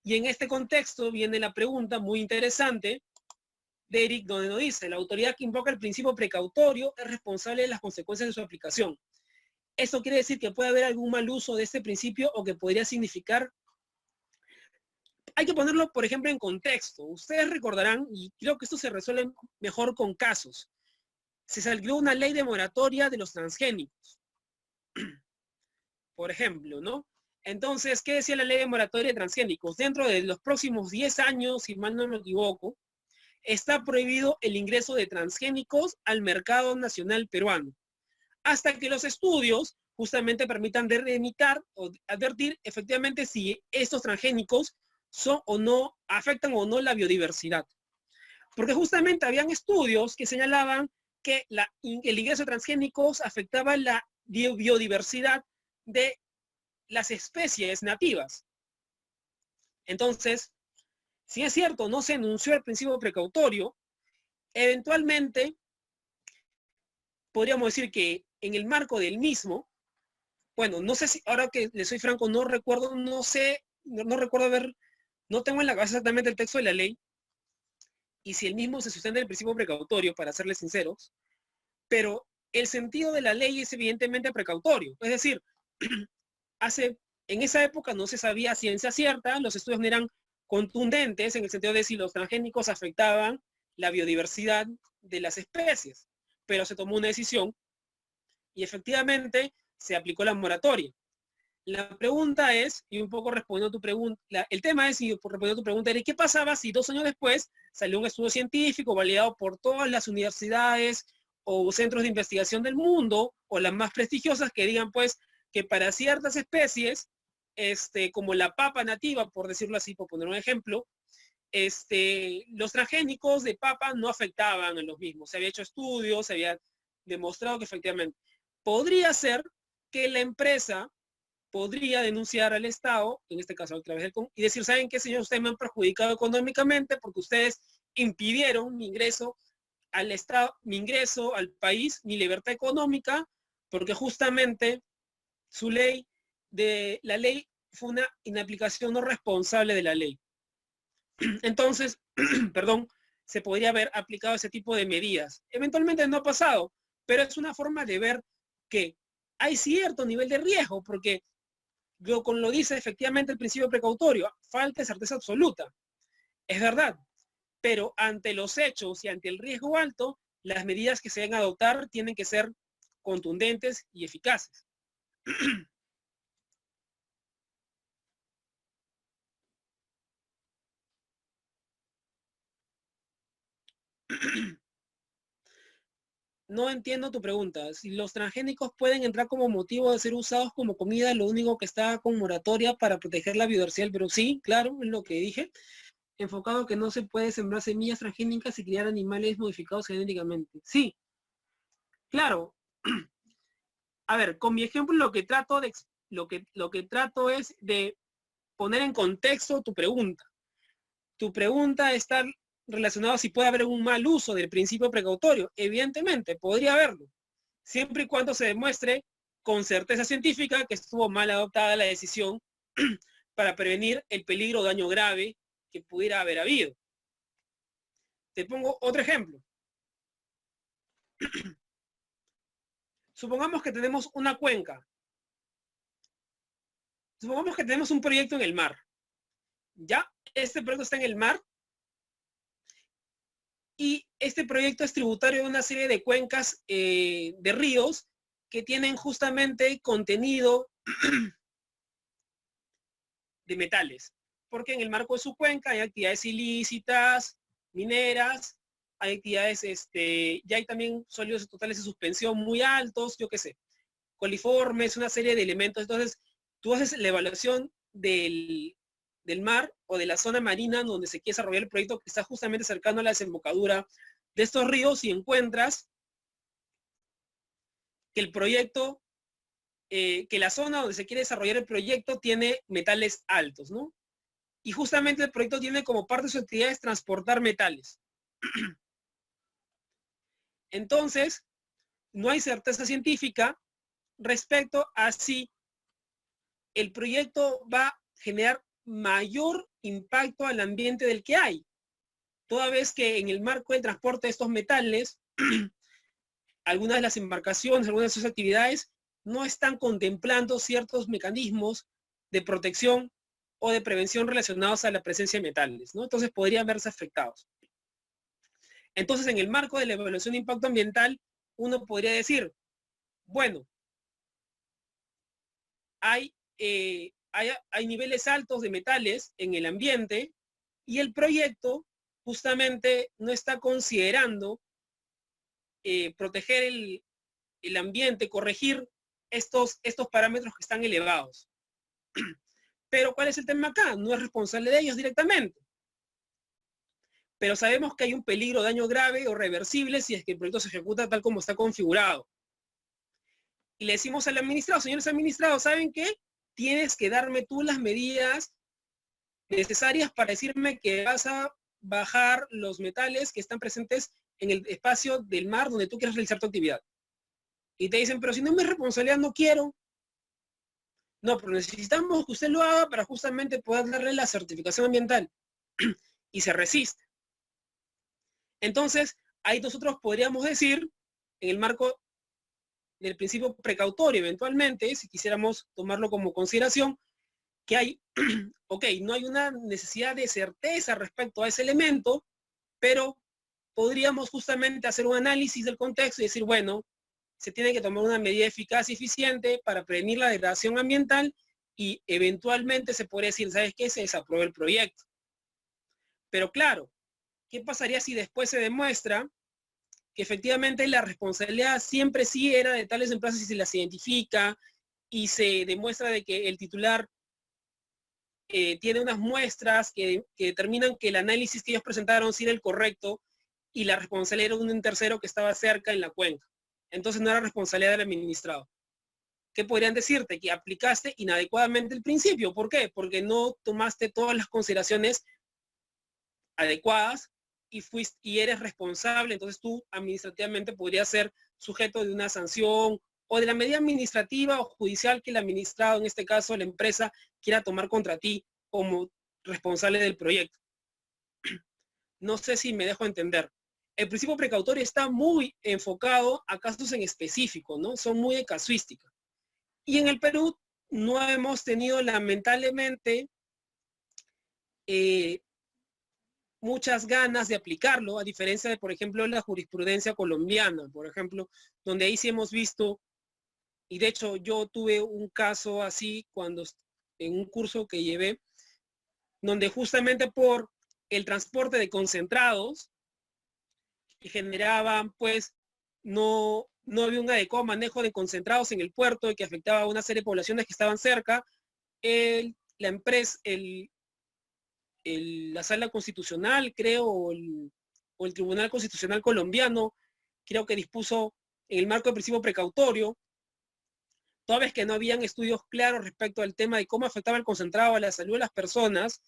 Y en este contexto viene la pregunta muy interesante de Eric, donde nos dice, la autoridad que invoca el principio precautorio es responsable de las consecuencias de su aplicación. Esto quiere decir que puede haber algún mal uso de este principio o que podría significar. Hay que ponerlo, por ejemplo, en contexto. Ustedes recordarán, y creo que esto se resuelve mejor con casos. Se salió una ley de moratoria de los transgénicos. Por ejemplo, ¿no? Entonces, ¿qué decía la ley de moratoria de transgénicos? Dentro de los próximos 10 años, si mal no me equivoco, está prohibido el ingreso de transgénicos al mercado nacional peruano, hasta que los estudios justamente permitan delimitar o advertir efectivamente si estos transgénicos son o no, afectan o no la biodiversidad. Porque justamente habían estudios que señalaban que el ingreso de transgénicos afectaba la biodiversidad de las especies nativas. Entonces, si es cierto, no se enunció el principio precautorio, eventualmente podríamos decir que en el marco del mismo, bueno, no sé si, ahora que le soy franco, no recuerdo, no sé, no recuerdo haber, no tengo en la cabeza exactamente el texto de la ley, y si el mismo se sustenta en el principio precautorio, para serles sinceros, pero el sentido de la ley es evidentemente precautorio. Es decir, en esa época no se sabía ciencia cierta, los estudios no eran contundentes en el sentido de si los transgénicos afectaban la biodiversidad de las especies, pero se tomó una decisión y efectivamente se aplicó la moratoria. La pregunta es, y un poco respondiendo a tu pregunta, el tema es, y respondiendo a tu pregunta, ¿qué pasaba si 2 años después salió un estudio científico validado por todas las universidades o centros de investigación del mundo, o las más prestigiosas, que digan pues que para ciertas especies, como la papa nativa, por decirlo así, por poner un ejemplo, los transgénicos de papa no afectaban a los mismos? Se había hecho estudios, se había demostrado que efectivamente podría ser que la empresa podría denunciar al Estado, en este caso a través del y decir, ¿saben qué, señor? Ustedes me han perjudicado económicamente porque ustedes impidieron mi ingreso al Estado, mi ingreso al país, mi libertad económica, porque justamente su ley, la ley fue una inaplicación no responsable de la ley. Entonces, perdón, se podría haber aplicado ese tipo de medidas. Eventualmente no ha pasado, pero es una forma de ver que hay cierto nivel de riesgo, porque lo dice efectivamente el principio precautorio, falta de certeza absoluta. Es verdad, pero ante los hechos y ante el riesgo alto, las medidas que se deben adoptar tienen que ser contundentes y eficaces. No entiendo tu pregunta. Si los transgénicos pueden entrar como motivo de ser usados como comida, lo único que está con moratoria para proteger la biodiversidad, pero sí, claro, es lo que dije, enfocado que no se puede sembrar semillas transgénicas y criar animales modificados genéticamente. Sí, claro. A ver, con mi ejemplo lo que trato es de poner en contexto tu pregunta. Tu pregunta está relacionada a si puede haber un mal uso del principio precautorio. Evidentemente, podría haberlo, siempre y cuando se demuestre con certeza científica que estuvo mal adoptada la decisión para prevenir el peligro o daño grave que pudiera haber habido. Te pongo otro ejemplo. Supongamos que tenemos una cuenca. Supongamos que tenemos un proyecto en el mar. Ya, este proyecto está en el mar y este proyecto es tributario de una serie de cuencas de ríos que tienen justamente contenido de metales, porque en el marco de su cuenca hay actividades ilícitas, mineras, hay actividades, ya hay también sólidos totales de suspensión muy altos, yo qué sé, coliformes, una serie de elementos. Entonces, tú haces la evaluación del mar o de la zona marina donde se quiere desarrollar el proyecto que está justamente cercano a la desembocadura de estos ríos y encuentras que el proyecto, que la zona donde se quiere desarrollar el proyecto tiene metales altos, ¿no? Y justamente el proyecto tiene como parte de su actividad es transportar metales. Entonces, no hay certeza científica respecto a si el proyecto va a generar mayor impacto al ambiente del que hay, toda vez que en el marco del transporte de estos metales, algunas de las embarcaciones, algunas de sus actividades, no están contemplando ciertos mecanismos de protección o de prevención relacionados a la presencia de metales, ¿no? Entonces podrían verse afectados. Entonces, en el marco de la evaluación de impacto ambiental, uno podría decir, bueno, hay niveles altos de metales en el ambiente y el proyecto justamente no está considerando proteger el ambiente, corregir estos parámetros que están elevados. Pero ¿cuál es el tema acá? No es responsable de ellos directamente. Pero sabemos que hay un peligro de daño grave o reversible si es que el proyecto se ejecuta tal como está configurado. Y le decimos al administrado, señores administrados, ¿saben qué? Tienes que darme tú las medidas necesarias para decirme que vas a bajar los metales que están presentes en el espacio del mar donde tú quieres realizar tu actividad. Y te dicen, pero si no es mi responsabilidad, no quiero. No, pero necesitamos que usted lo haga para justamente poder darle la certificación ambiental. Y se resiste. Entonces, ahí nosotros podríamos decir, en el marco del principio precautorio, eventualmente, si quisiéramos tomarlo como consideración, que hay, ok, no hay una necesidad de certeza respecto a ese elemento, pero podríamos justamente hacer un análisis del contexto y decir, bueno, se tiene que tomar una medida eficaz y eficiente para prevenir la degradación ambiental y eventualmente se podría decir, ¿sabes qué? Se desaprueba el proyecto. Pero claro, ¿qué pasaría si después se demuestra que efectivamente la responsabilidad siempre sí era de tales empresas y se las identifica y se demuestra de que el titular tiene unas muestras que determinan que el análisis que ellos presentaron sí era el correcto y la responsabilidad era de un tercero que estaba cerca en la cuenca? Entonces no era responsabilidad del administrado. ¿Qué podrían decirte? Que aplicaste inadecuadamente el principio. ¿Por qué? Porque no tomaste todas las consideraciones adecuadas y eres responsable. Entonces tú administrativamente podrías ser sujeto de una sanción o de la medida administrativa o judicial que el administrado, en este caso la empresa, quiera tomar contra ti como responsable del proyecto. No sé si me dejo entender. El principio precautorio está muy enfocado a casos en específico, ¿no? Son muy de casuística. Y en el Perú no hemos tenido lamentablemente muchas ganas de aplicarlo, a diferencia de, por ejemplo, la jurisprudencia colombiana, por ejemplo, donde ahí sí hemos visto, y de hecho yo tuve un caso así cuando en un curso que llevé, donde justamente por el transporte de concentrados que generaban, pues, no había un adecuado manejo de concentrados en el puerto y que afectaba a una serie de poblaciones que estaban cerca, la empresa, la sala constitucional, creo, o el Tribunal Constitucional colombiano, creo que dispuso en el marco de principio precautorio, toda vez que no habían estudios claros respecto al tema de cómo afectaba el concentrado a la salud de las personas,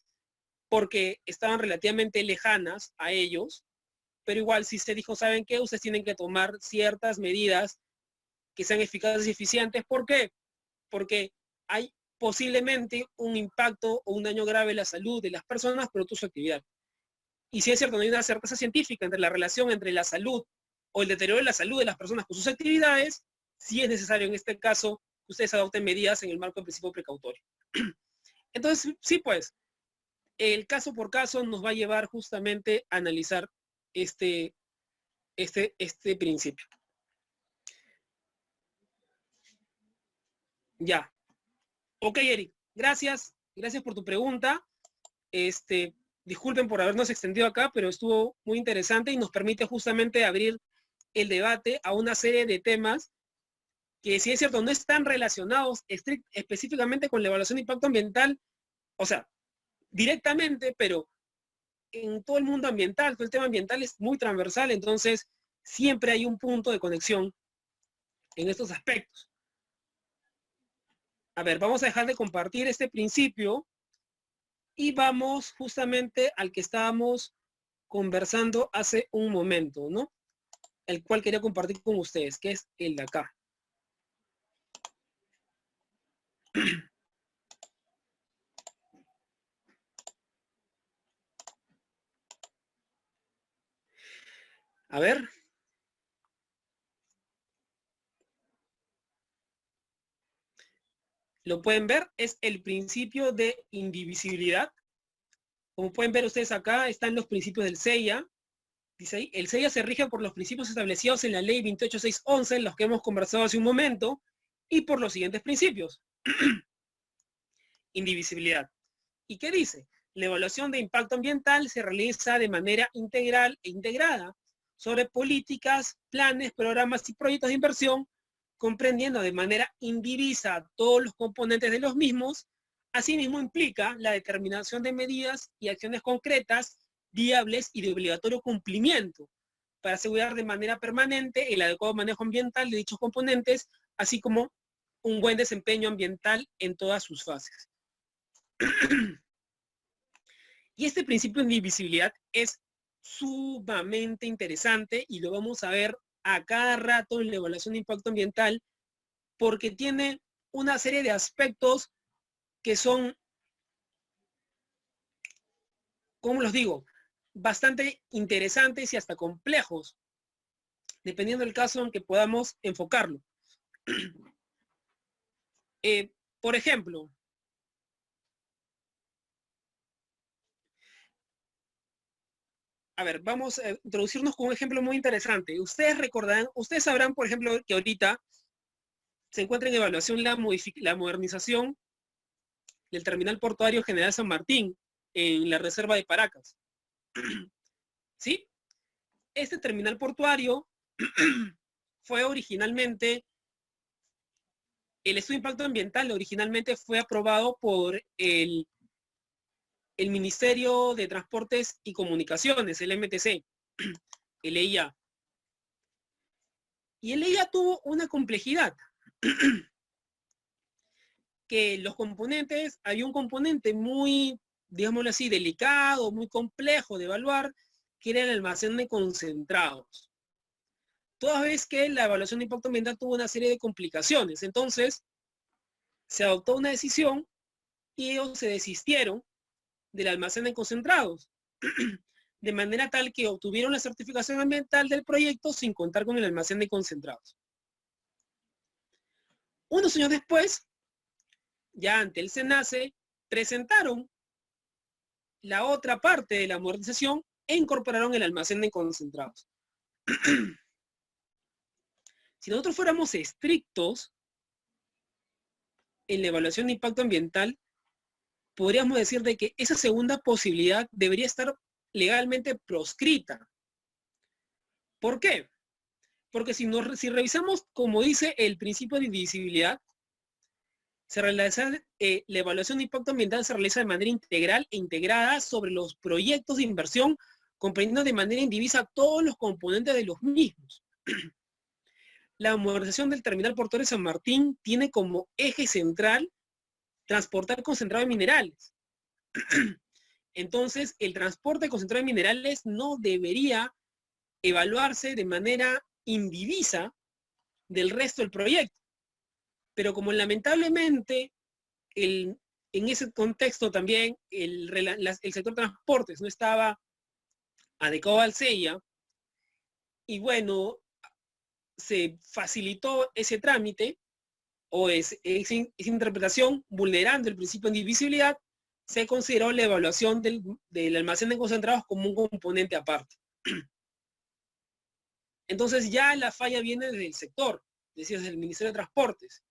porque estaban relativamente lejanas a ellos, pero igual sí se dijo, ¿saben qué? Ustedes tienen que tomar ciertas medidas que sean eficaces y eficientes. ¿Por qué? Porque hay posiblemente un impacto o un daño grave en la salud de las personas producto de su actividad. Y si es cierto, no hay una certeza científica entre la relación entre la salud o el deterioro de la salud de las personas con sus actividades, sí es necesario en este caso que ustedes adopten medidas en el marco del principio precautorio. Entonces, sí, pues, el caso por caso nos va a llevar justamente a analizar este principio. Ya. Ok, Eric, gracias. Gracias por tu pregunta. Disculpen por habernos extendido acá, pero estuvo muy interesante y nos permite justamente abrir el debate a una serie de temas que, si es cierto, no están relacionados específicamente con la evaluación de impacto ambiental, o sea, directamente, pero en todo el mundo ambiental, todo el tema ambiental es muy transversal, entonces siempre hay un punto de conexión en estos aspectos. A ver, vamos a dejar de compartir este principio y vamos justamente al que estábamos conversando hace un momento, ¿no? El cual quería compartir con ustedes, que es el de acá. A ver. Lo pueden ver, es el principio de indivisibilidad. Como pueden ver ustedes acá, están los principios del CEIA. Dice ahí, el CEIA se rige por los principios establecidos en la ley 28611, los que hemos conversado hace un momento, y por los siguientes principios. Indivisibilidad. ¿Y qué dice? La evaluación de impacto ambiental se realiza de manera integral e integrada sobre políticas, planes, programas y proyectos de inversión, comprendiendo de manera indivisa todos los componentes de los mismos. Asimismo implica la determinación de medidas y acciones concretas, viables y de obligatorio cumplimiento para asegurar de manera permanente el adecuado manejo ambiental de dichos componentes, así como un buen desempeño ambiental en todas sus fases. Y este principio de indivisibilidad es sumamente interesante y lo vamos a ver a cada rato en la evaluación de impacto ambiental porque tiene una serie de aspectos que son, ¿cómo los digo? Bastante interesantes y hasta complejos, dependiendo del caso en que podamos enfocarlo. Por ejemplo, a ver, vamos a introducirnos con un ejemplo muy interesante. Ustedes recordarán, ustedes sabrán, por ejemplo, que ahorita se encuentra en evaluación la modernización del terminal portuario General San Martín en la reserva de Paracas. ¿Sí? Este terminal portuario fue originalmente, el estudio de impacto ambiental originalmente fue aprobado por el Ministerio de Transportes y Comunicaciones, el MTC, el EIA. Y el EIA tuvo una complejidad, que los componentes, había un componente muy, digámoslo así, delicado, muy complejo de evaluar, que era el almacén de concentrados. Toda vez que la evaluación de impacto ambiental tuvo una serie de complicaciones, entonces se adoptó una decisión y ellos se desistieron del almacén de concentrados, de manera tal que obtuvieron la certificación ambiental del proyecto sin contar con el almacén de concentrados. Unos años después, ya ante el SENACE, presentaron la otra parte de la modernización e incorporaron el almacén de concentrados. Si nosotros fuéramos estrictos en la evaluación de impacto ambiental, podríamos decir de que esa segunda posibilidad debería estar legalmente proscrita. ¿Por qué? Porque si revisamos, como dice el principio de indivisibilidad, la evaluación de impacto ambiental se realiza de manera integral e integrada sobre los proyectos de inversión, comprendiendo de manera indivisa todos los componentes de los mismos. La modernización del terminal portuario de San Martín tiene como eje central transportar concentrado de minerales. Entonces, el transporte concentrado de minerales no debería evaluarse de manera indivisa del resto del proyecto. Pero como lamentablemente en ese contexto también el sector transportes no estaba adecuado al CEIA, y bueno, se facilitó ese trámite o esa interpretación vulnerando el principio de indivisibilidad, se consideró la evaluación del almacén de concentrados como un componente aparte. Entonces ya la falla viene desde el sector, desde el Ministerio de Transportes.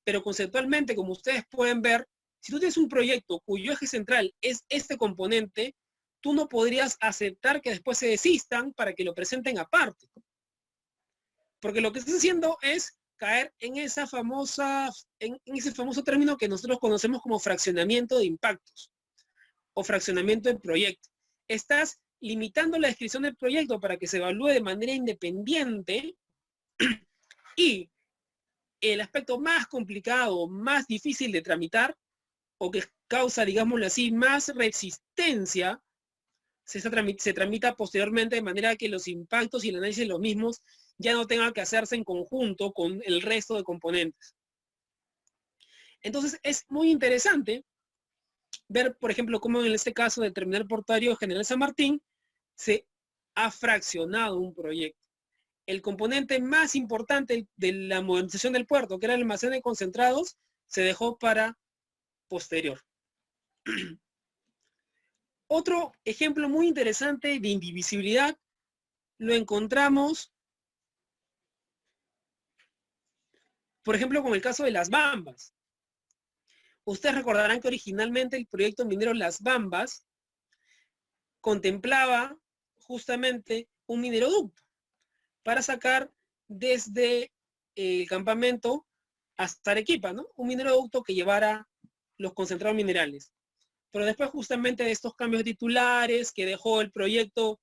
Pero conceptualmente, como ustedes pueden ver, si tú tienes un proyecto cuyo eje central es este componente, tú no podrías aceptar que después se desistan para que lo presenten aparte. Porque lo que estás haciendo es caer en ese famoso término que nosotros conocemos como fraccionamiento de impactos o fraccionamiento del proyecto. Estás limitando la descripción del proyecto para que se evalúe de manera independiente y el aspecto más complicado, más difícil de tramitar o que causa, digámoslo así, más resistencia, se tramita posteriormente de manera que los impactos y el análisis de los mismos ya no tengan que hacerse en conjunto con el resto de componentes. Entonces es muy interesante ver, por ejemplo, cómo en este caso del terminal portuario General San Martín se ha fraccionado un proyecto. El componente más importante de la modernización del puerto, que era el almacén de concentrados, se dejó para posterior. Otro ejemplo muy interesante de indivisibilidad lo encontramos, por ejemplo, con el caso de Las Bambas. Ustedes recordarán que originalmente el proyecto minero Las Bambas contemplaba justamente un mineroducto para sacar desde el campamento hasta Arequipa, ¿no? Un mineroducto que llevara los concentrados minerales. Pero después justamente de estos cambios de titulares que dejó el proyecto,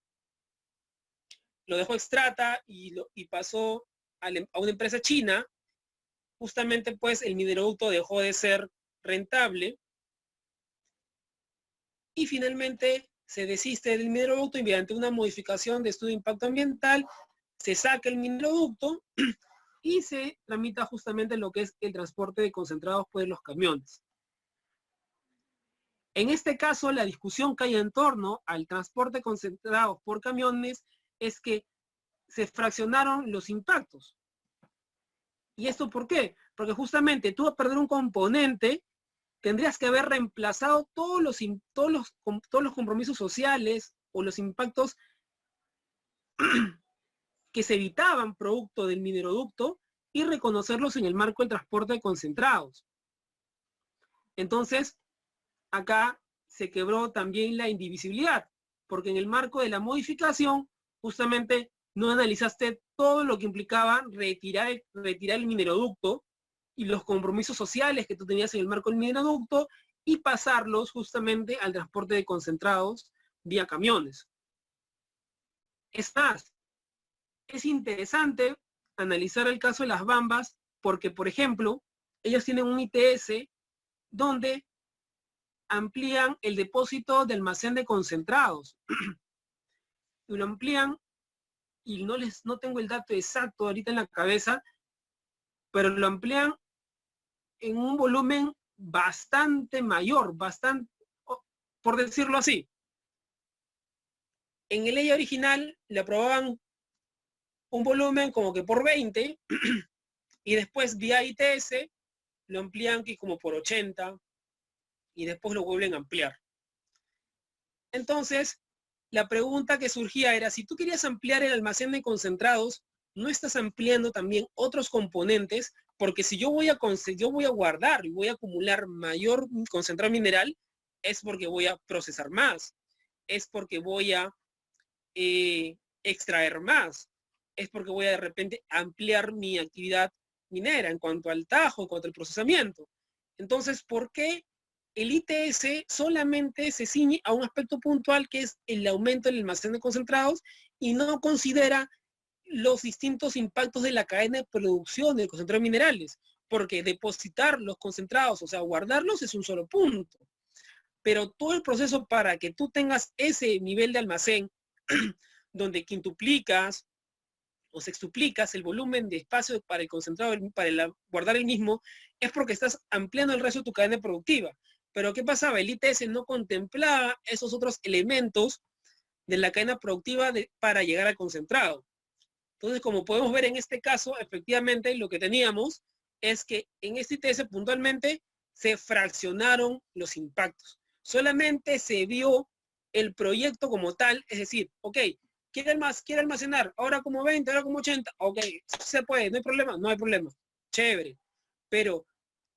lo dejó Extrata y pasó a una empresa china, justamente pues el mineroducto dejó de ser rentable y finalmente se desiste del mineroducto y mediante una modificación de estudio de impacto ambiental se saca el mineroducto y se tramita justamente lo que es el transporte de concentrados por los camiones. En este caso, la discusión que hay en torno al transporte de concentrados por camiones es que se fraccionaron los impactos. ¿Y esto por qué? Porque justamente tú, a perder un componente, tendrías que haber reemplazado todos los compromisos sociales o los impactos que se evitaban producto del mineroducto y reconocerlos en el marco del transporte de concentrados. Entonces, acá se quebró también la indivisibilidad, porque en el marco de la modificación, justamente no analizaste todo lo que implicaba retirar el mineroducto y los compromisos sociales que tú tenías en el marco del mineroducto y pasarlos justamente al transporte de concentrados vía camiones. Es más, es interesante analizar el caso de Las Bambas porque, por ejemplo, ellos tienen un ITS donde amplían el depósito de almacén de concentrados. Y lo amplían, y no tengo el dato exacto ahorita en la cabeza, pero lo amplían en un volumen bastante mayor, por decirlo así. En el ley original le aprobaban un volumen como que por 20 y después vía ITS lo amplían como por 80 y después lo vuelven a ampliar. Entonces, la pregunta que surgía era, si tú querías ampliar el almacén de concentrados, ¿no estás ampliando también otros componentes? Porque si yo voy a guardar y voy a acumular mayor concentrado mineral, es porque voy a procesar más, es porque voy a extraer más, es porque voy a de repente ampliar mi actividad minera en cuanto al tajo, en cuanto al procesamiento. Entonces, ¿por qué el ITS solamente se ciñe a un aspecto puntual que es el aumento del almacén de concentrados y no considera los distintos impactos de la cadena de producción de concentrados minerales? Porque depositar los concentrados, o sea, guardarlos es un solo punto. Pero todo el proceso para que tú tengas ese nivel de almacén donde quintuplicas o sextuplicas el volumen de espacio para el concentrado, para guardar el mismo, es porque estás ampliando el resto de tu cadena productiva. Pero ¿qué pasaba? El ITS no contemplaba esos otros elementos de la cadena productiva para llegar al concentrado. Entonces, como podemos ver en este caso, efectivamente lo que teníamos es que en este ITS puntualmente se fraccionaron los impactos. Solamente se vio el proyecto como tal, es decir, ok, quiere almacenar, ahora como 20, ahora como 80, ok, se puede, no hay problema, no hay problema, chévere, pero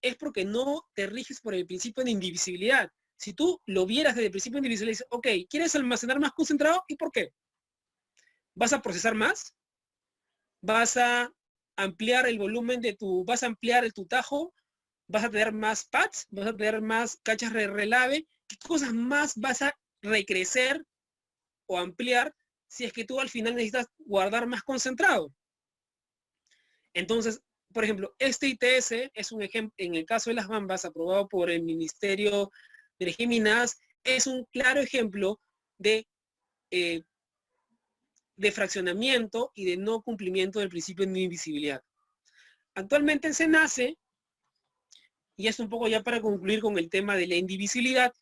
es porque no te riges por el principio de indivisibilidad. Si tú lo vieras desde el principio de indivisibilidad, dices, ok, ¿quieres almacenar más concentrado? ¿Y por qué? ¿Vas a procesar más? ¿Vas a ampliar el volumen de vas a ampliar tu tajo? ¿Vas a tener más pads? ¿Vas a tener más cachas de relave? ¿Qué cosas más vas a recrecer o ampliar si es que tú al final necesitas guardar más concentrado? Entonces, por ejemplo, este ITS es un ejemplo, en el caso de las bambas, aprobado por el Ministerio de Energía y Minas, es un claro ejemplo de fraccionamiento y de no cumplimiento del principio de indivisibilidad. Actualmente en SENACE, y es un poco ya para concluir con el tema de la indivisibilidad,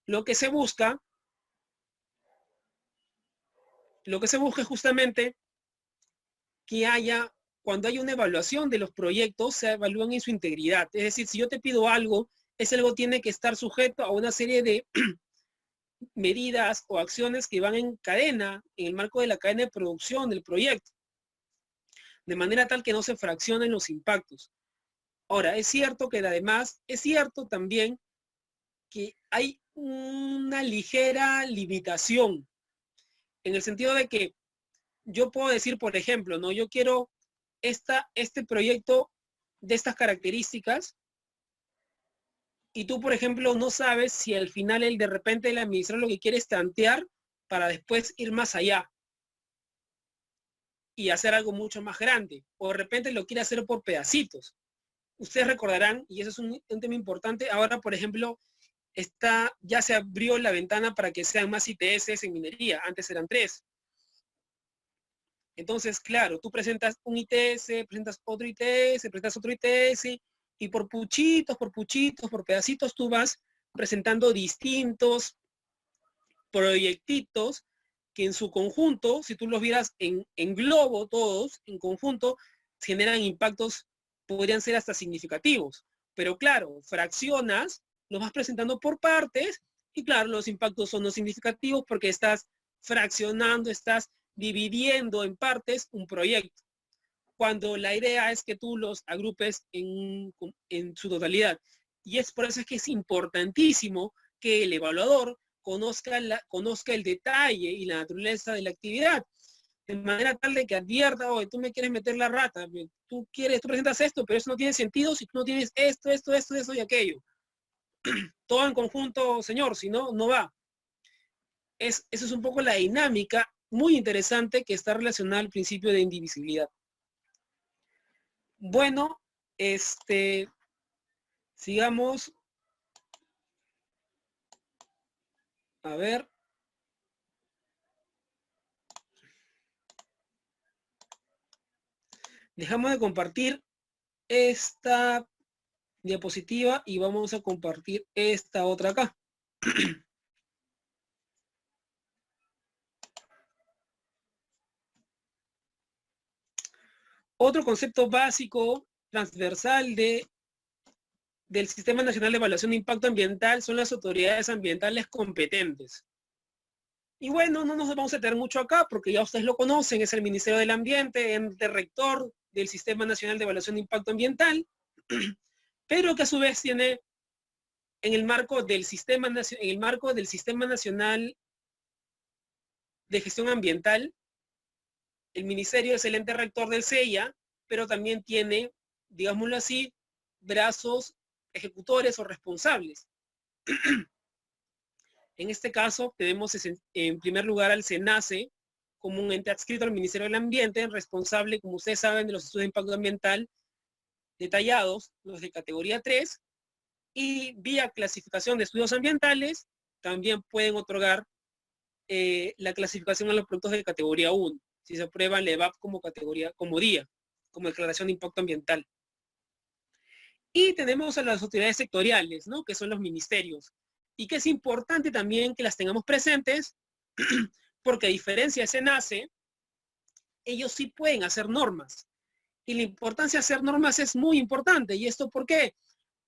lo que se busca es justamente que cuando haya una evaluación de los proyectos, se evalúen en su integridad. Es decir, si yo te pido algo, ese algo tiene que estar sujeto a una serie de medidas o acciones que van en cadena, en el marco de la cadena de producción del proyecto, de manera tal que no se fraccionen los impactos. Ahora, es cierto que además, es cierto también que hay una ligera limitación, en el sentido de que yo puedo decir, por ejemplo, ¿no? Yo quiero este proyecto de estas características, y tú, por ejemplo, no sabes si al final de repente el administrador lo que quiere es tantear para después ir más allá y hacer algo mucho más grande, o de repente lo quiere hacer por pedacitos. Ustedes recordarán, y eso es un tema importante, ahora, por ejemplo, ya se abrió la ventana para que sean más ITS en minería, antes eran 3. Entonces, claro, tú presentas un ITS, presentas otro ITS, presentas otro ITS, y por puchitos, por pedacitos, tú vas presentando distintos proyectitos que en su conjunto, si tú los vieras en globo todos, en conjunto, generan impactos, podrían ser hasta significativos. Pero claro, fraccionas, los vas presentando por partes, y claro, los impactos son no significativos porque estás fraccionando, estás dividiendo en partes un proyecto, cuando la idea es que tú los agrupes en su totalidad. Y es por eso es que es importantísimo que el evaluador conozca el detalle y la naturaleza de la actividad, de manera tal de que advierta, oye, tú me quieres meter la rata, tú presentas esto, pero eso no tiene sentido si tú no tienes esto y aquello. Todo en conjunto, señor, si no, no va. Eso es un poco la dinámica muy interesante que está relacionada al principio de indivisibilidad. Bueno, sigamos. A ver. Dejamos de compartir esta diapositiva y vamos a compartir esta otra acá. Otro concepto básico, transversal del Sistema Nacional de Evaluación de Impacto Ambiental son las autoridades ambientales competentes. Y bueno, no nos vamos a detener mucho acá porque ya ustedes lo conocen, es el Ministerio del Ambiente, ente rector del Sistema Nacional de Evaluación de Impacto Ambiental, pero que a su vez tiene en el marco del Sistema Nacional de Gestión Ambiental, el ministerio es el ente rector del SEIA, pero también tiene, digámoslo así, brazos ejecutores o responsables. En este caso tenemos en primer lugar al SENACE como un ente adscrito al Ministerio del Ambiente, responsable, como ustedes saben, de los estudios de impacto ambiental detallados, los de categoría 3, y vía clasificación de estudios ambientales también pueden otorgar la clasificación a los productos de categoría 1, si se aprueba el EVAP como categoría, como DIA, como declaración de impacto ambiental. Y tenemos a las autoridades sectoriales, ¿no? Que son los ministerios, y que es importante también que las tengamos presentes, porque a diferencia de SENACE, ellos sí pueden hacer normas. Y la importancia de hacer normas es muy importante. ¿Y esto por qué?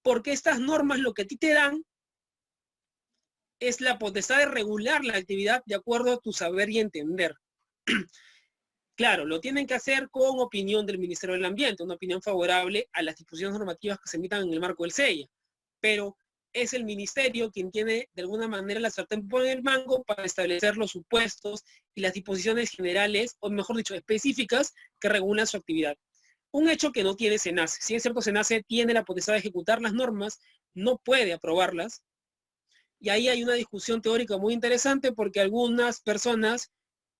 Porque estas normas lo que a ti te dan es la potestad de regular la actividad de acuerdo a tu saber y entender. Claro, lo tienen que hacer con opinión del Ministerio del Ambiente, una opinión favorable a las disposiciones normativas que se emitan en el marco del SEIA. Pero es el ministerio quien tiene de alguna manera la sartén por el mango para establecer los supuestos y las disposiciones generales, o mejor dicho, específicas, que regulan su actividad. Un hecho que no tiene SENACE. Si es cierto, SENACE tiene la potestad de ejecutar las normas, no puede aprobarlas. Y ahí hay una discusión teórica muy interesante porque algunas personas,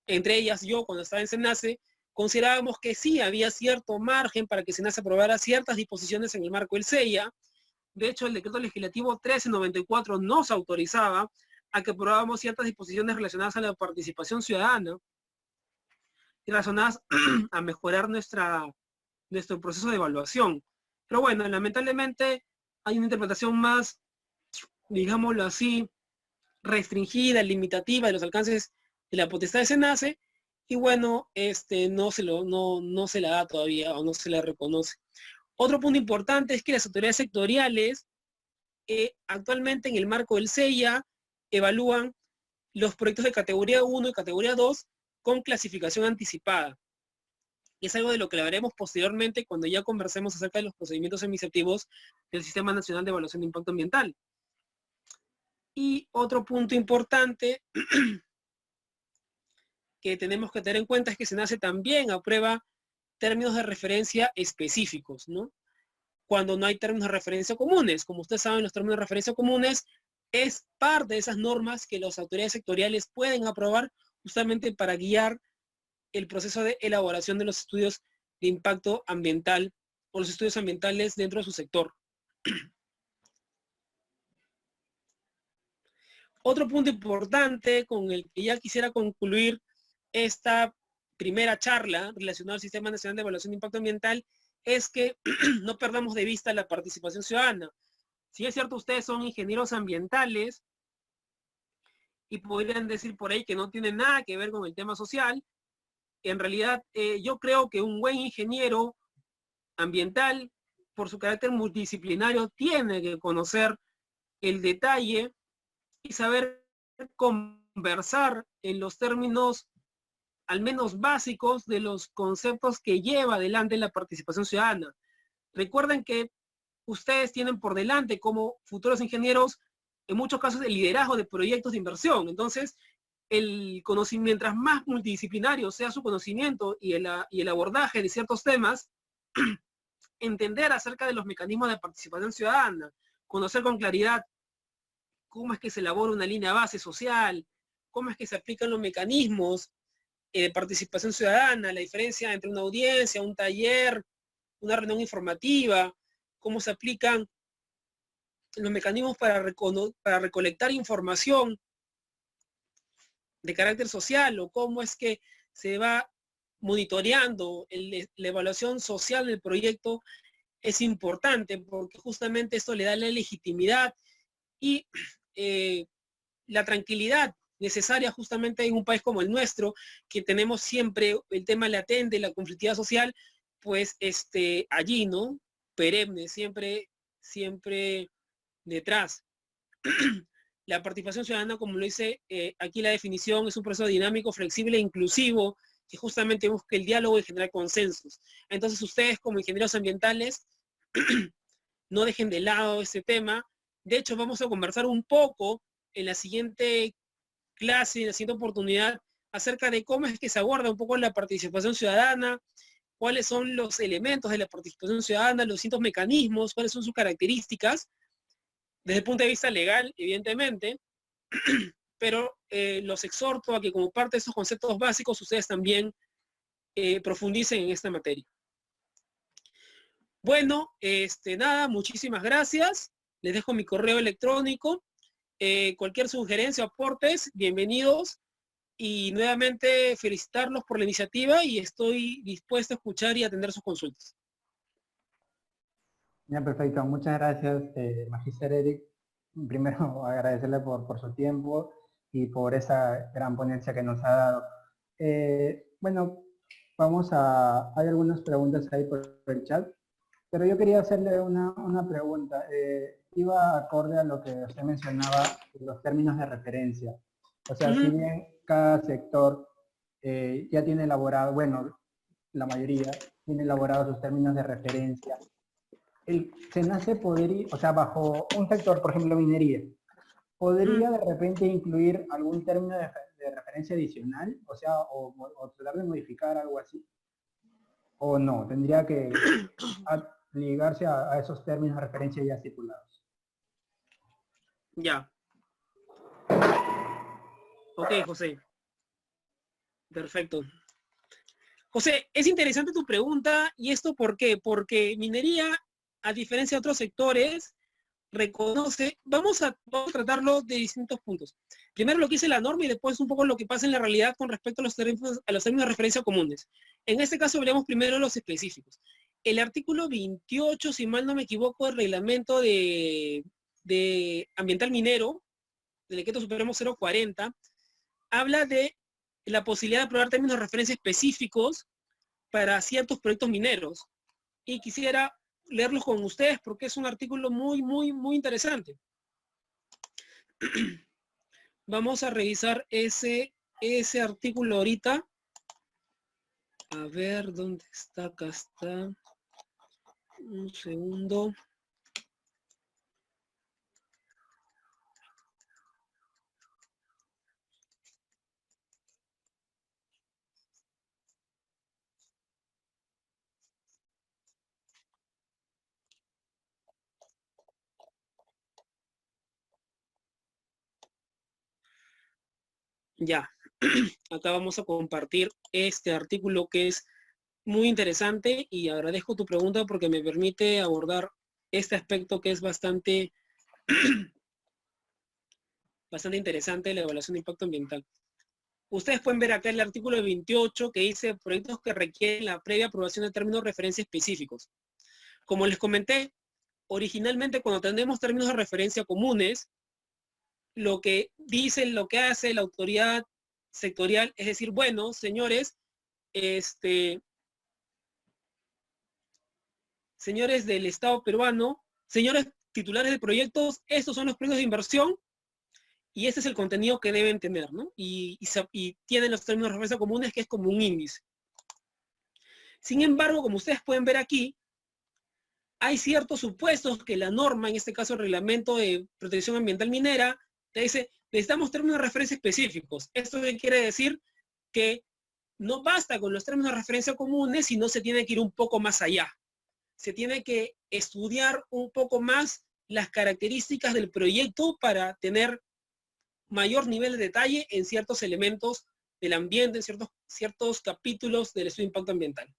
entre ellas yo cuando estaba en SENACE, considerábamos que sí había cierto margen para que SENACE aprobara ciertas disposiciones en el marco del SEIA. De hecho, el decreto legislativo 1394 nos autorizaba a que aprobáramos ciertas disposiciones relacionadas a la participación ciudadana y relacionadas a mejorar nuestro proceso de evaluación. Pero bueno, lamentablemente hay una interpretación más, digámoslo así, restringida, limitativa de los alcances de la potestad de SENACE, y bueno, no se la da todavía o no se la reconoce. Otro punto importante es que las autoridades sectoriales actualmente en el marco del SEIA evalúan los proyectos de categoría 1 y categoría 2 con clasificación anticipada. Y es algo de lo que hablaremos posteriormente cuando ya conversemos acerca de los procedimientos administrativos del Sistema Nacional de Evaluación de Impacto Ambiental. Y otro punto importante que tenemos que tener en cuenta es que SENACE también aprueba términos de referencia específicos, ¿no? Cuando no hay términos de referencia comunes. Como ustedes saben, los términos de referencia comunes es parte de esas normas que las autoridades sectoriales pueden aprobar justamente para guiar el proceso de elaboración de los estudios de impacto ambiental o los estudios ambientales dentro de su sector. Otro punto importante con el que ya quisiera concluir esta primera charla relacionada al Sistema Nacional de Evaluación de Impacto Ambiental es que no perdamos de vista la participación ciudadana. Si es cierto, ustedes son ingenieros ambientales y podrían decir por ahí que no tienen nada que ver con el tema social. En realidad, yo creo que un buen ingeniero ambiental, por su carácter multidisciplinario, tiene que conocer el detalle y saber conversar en los términos al menos básicos de los conceptos que lleva adelante la participación ciudadana. Recuerden que ustedes tienen por delante como futuros ingenieros, en muchos casos, el liderazgo de proyectos de inversión. Entonces, el conocimiento, mientras más multidisciplinario sea su conocimiento y el abordaje de ciertos temas, entender acerca de los mecanismos de participación ciudadana, conocer con claridad cómo es que se elabora una línea base social, cómo es que se aplican los mecanismos de participación ciudadana, la diferencia entre una audiencia, un taller, una reunión informativa, cómo se aplican los mecanismos para recolectar información de carácter social o cómo es que se va monitoreando la evaluación social del proyecto, es importante porque justamente esto le da la legitimidad y la tranquilidad necesaria justamente en un país como el nuestro, que tenemos siempre el tema latente, la conflictividad social, pues allí, ¿no? Perenne, siempre detrás. La participación ciudadana, como lo dice aquí la definición, es un proceso dinámico, flexible e inclusivo que justamente busca el diálogo y generar consensos. Entonces ustedes como ingenieros ambientales no dejen de lado este tema. De hecho, vamos a conversar un poco en la siguiente clase, en la siguiente oportunidad, acerca de cómo es que se aborda un poco la participación ciudadana, cuáles son los elementos de la participación ciudadana, los distintos mecanismos, cuáles son sus características, desde el punto de vista legal, evidentemente, pero los exhorto a que como parte de esos conceptos básicos ustedes también profundicen en esta materia. Bueno, nada, muchísimas gracias. Les dejo mi correo electrónico. Cualquier sugerencia o aportes, bienvenidos. Y nuevamente felicitarlos por la iniciativa y estoy dispuesto a escuchar y atender sus consultas. Ya, perfecto. Muchas gracias, Magíster Eric. Primero, agradecerle por su tiempo y por esa gran ponencia que nos ha dado. Bueno, hay algunas preguntas ahí por el chat, pero yo quería hacerle una pregunta. Iba acorde a lo que usted mencionaba, los términos de referencia. O sea, si bien cada sector ya tiene elaborado, bueno, la mayoría tiene elaborados sus términos de referencia, el SENACE podría, o sea, bajo un sector, por ejemplo, minería, ¿podría de repente incluir algún término de referencia adicional? O sea, o tratar de modificar algo así. ¿O no? Tendría que ligarse a esos términos de referencia ya estipulados. Ya. Ok, José. Perfecto. José, es interesante tu pregunta, ¿y esto por qué? Porque minería, a diferencia de otros sectores, reconoce, vamos a tratarlo de distintos puntos. Primero lo que dice la norma y después un poco lo que pasa en la realidad con respecto a los términos de referencia comunes. En este caso veremos primero los específicos. El artículo 28, si mal no me equivoco, del reglamento de ambiental minero, del decreto supremo 040, habla de la posibilidad de aprobar términos de referencia específicos para ciertos proyectos mineros. Y quisiera leerlos con ustedes porque es un artículo muy, muy, muy interesante. Vamos a revisar ese artículo ahorita. A ver, ¿dónde está? Acá está. Un segundo. Ya, acá vamos a compartir este artículo que es muy interesante y agradezco tu pregunta porque me permite abordar este aspecto que es bastante interesante, la evaluación de impacto ambiental. Ustedes pueden ver acá el artículo 28 que dice proyectos que requieren la previa aprobación de términos de referencia específicos. Como les comenté, originalmente cuando tenemos términos de referencia comunes, lo que dice, lo que hace la autoridad sectorial es decir, bueno, señores, señores del Estado peruano, señores titulares de proyectos, estos son los proyectos de inversión y este es el contenido que deben tener, ¿no? Y tienen los términos de referencia comunes que es como un índice. Sin embargo, como ustedes pueden ver aquí, hay ciertos supuestos que la norma, en este caso el reglamento de protección ambiental minera, te dice, necesitamos términos de referencia específicos. Esto quiere decir que no basta con los términos de referencia comunes, sino se tiene que ir un poco más allá. Se tiene que estudiar un poco más las características del proyecto para tener mayor nivel de detalle en ciertos elementos del ambiente, en ciertos capítulos del estudio de impacto ambiental.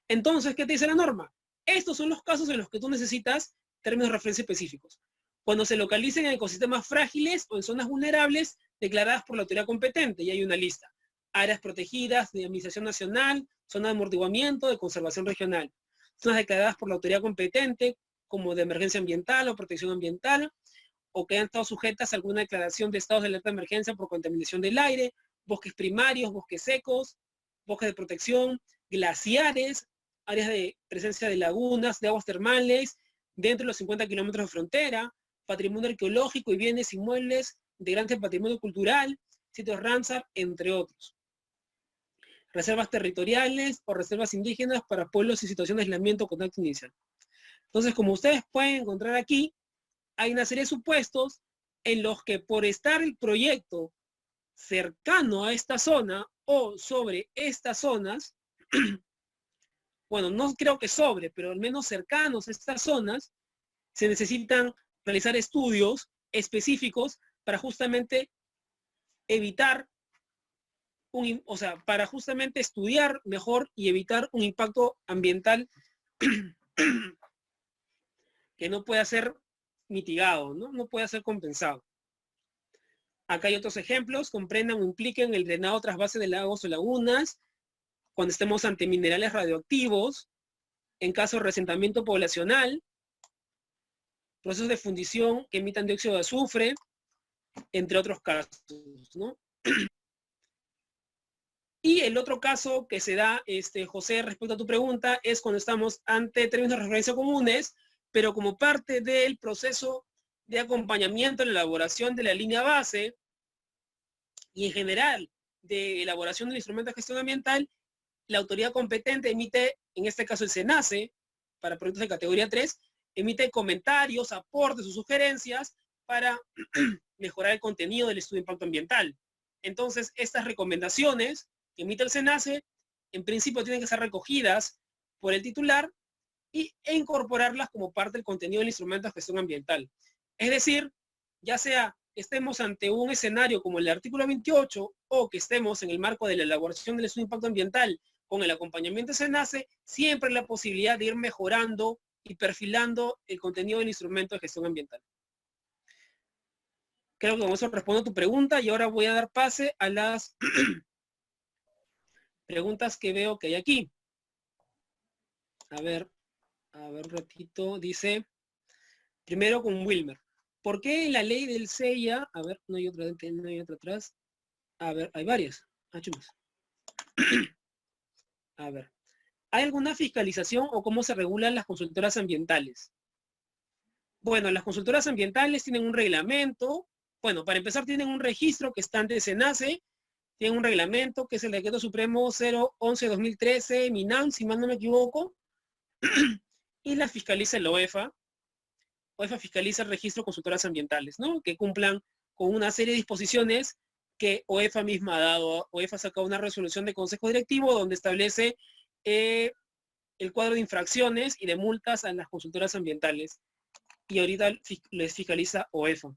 Entonces, ¿qué te dice la norma? Estos son los casos en los que tú necesitas términos de referencia específicos. Cuando se localicen en ecosistemas frágiles o en zonas vulnerables declaradas por la autoridad competente, y hay una lista. Áreas protegidas de administración nacional, zonas de amortiguamiento, de conservación regional. Zonas declaradas por la autoridad competente, como de emergencia ambiental o protección ambiental, o que han estado sujetas a alguna declaración de estados de alerta de emergencia por contaminación del aire, bosques primarios, bosques secos, bosques de protección, glaciares, áreas de presencia de lagunas, de aguas termales, dentro de los 50 kilómetros de frontera, patrimonio arqueológico y bienes inmuebles integrantes del patrimonio cultural, sitios Ramsar, entre otros. Reservas territoriales o reservas indígenas para pueblos en situación de aislamiento o contacto inicial. Entonces, como ustedes pueden encontrar aquí, hay una serie de supuestos en los que por estar el proyecto cercano a esta zona o sobre estas zonas, bueno, no creo que sobre, pero al menos cercanos a estas zonas, se necesitan realizar estudios específicos para justamente evitar para justamente estudiar mejor y evitar un impacto ambiental que no pueda ser mitigado, no pueda ser compensado. Acá hay otros ejemplos, comprendan o impliquen el drenado tras base de lagos o lagunas, cuando estemos ante minerales radioactivos, en caso de resentamiento poblacional, procesos de fundición que emitan dióxido de azufre, entre otros casos, ¿no? Y el otro caso que se da, José, respecto a tu pregunta, es cuando estamos ante términos de referencia comunes, pero como parte del proceso de acompañamiento en la elaboración de la línea base y en general de elaboración del instrumento de gestión ambiental, la autoridad competente emite, en este caso el SENACE, para proyectos de categoría 3, emite comentarios, aportes o sugerencias para mejorar el contenido del estudio de impacto ambiental. Entonces, estas recomendaciones que emite el SENACE, en principio tienen que ser recogidas por el titular e incorporarlas como parte del contenido del instrumento de gestión ambiental. Es decir, ya sea estemos ante un escenario como el artículo 28 o que estemos en el marco de la elaboración del estudio de impacto ambiental con el acompañamiento de SENACE, siempre hay la posibilidad de ir mejorando y perfilando el contenido del instrumento de gestión ambiental. Creo que con eso respondo a tu pregunta y ahora voy a dar pase a las preguntas que veo que hay aquí. A ver un ratito. Dice, primero con Wilmer. ¿Por qué en la ley del CEIA? A ver, no hay otra atrás. A ver, hay varias. A ver. ¿Hay alguna fiscalización o cómo se regulan las consultoras ambientales? Bueno, las consultoras ambientales tienen un reglamento. Bueno, para empezar tienen un registro que está ante SENACE. Tienen un reglamento que es el Decreto Supremo 011-2013, MINAM, si mal no me equivoco. Y la fiscaliza la OEFA. OEFA fiscaliza el registro de consultoras ambientales, ¿no? Que cumplan con una serie de disposiciones que OEFA misma ha dado. OEFA ha sacado una resolución de consejo directivo donde establece el cuadro de infracciones y de multas a las consultoras ambientales. Y ahorita les fiscaliza OEFA.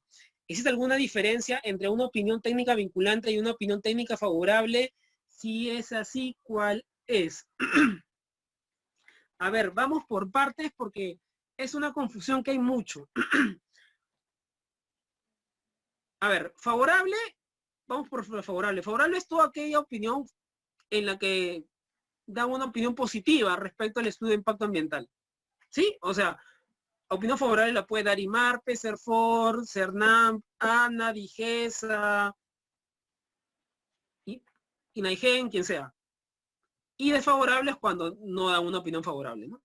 ¿Existe alguna diferencia entre una opinión técnica vinculante y una opinión técnica favorable? Si es así, ¿cuál es? A ver, vamos por partes porque es una confusión que hay mucho. A ver, favorable, vamos por lo favorable. Favorable es toda aquella opinión en la que da una opinión positiva respecto al estudio de impacto ambiental. ¿Sí? O sea, opinión favorable la puede dar IMARPE, CERFOR, CERNAM, ANA, DIGESA, INAIGEN, quien sea. Y desfavorable es cuando no da una opinión favorable, ¿no?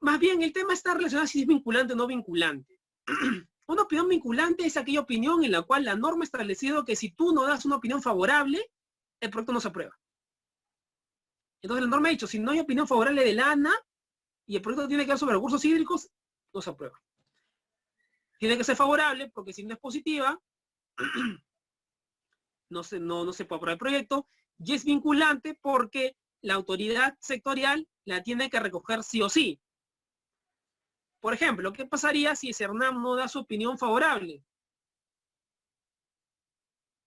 Más bien, el tema está relacionado si es vinculante o no vinculante. Una opinión vinculante es aquella opinión en la cual la norma ha establecido que si tú no das una opinión favorable, el proyecto no se aprueba. Entonces la norma ha dicho, si no hay opinión favorable de la ANA y el proyecto tiene que dar sobre recursos hídricos, no se aprueba. Tiene que ser favorable porque si no es positiva, no se puede aprobar el proyecto. Y es vinculante porque la autoridad sectorial la tiene que recoger sí o sí. Por ejemplo, ¿qué pasaría si CERNAM no da su opinión favorable?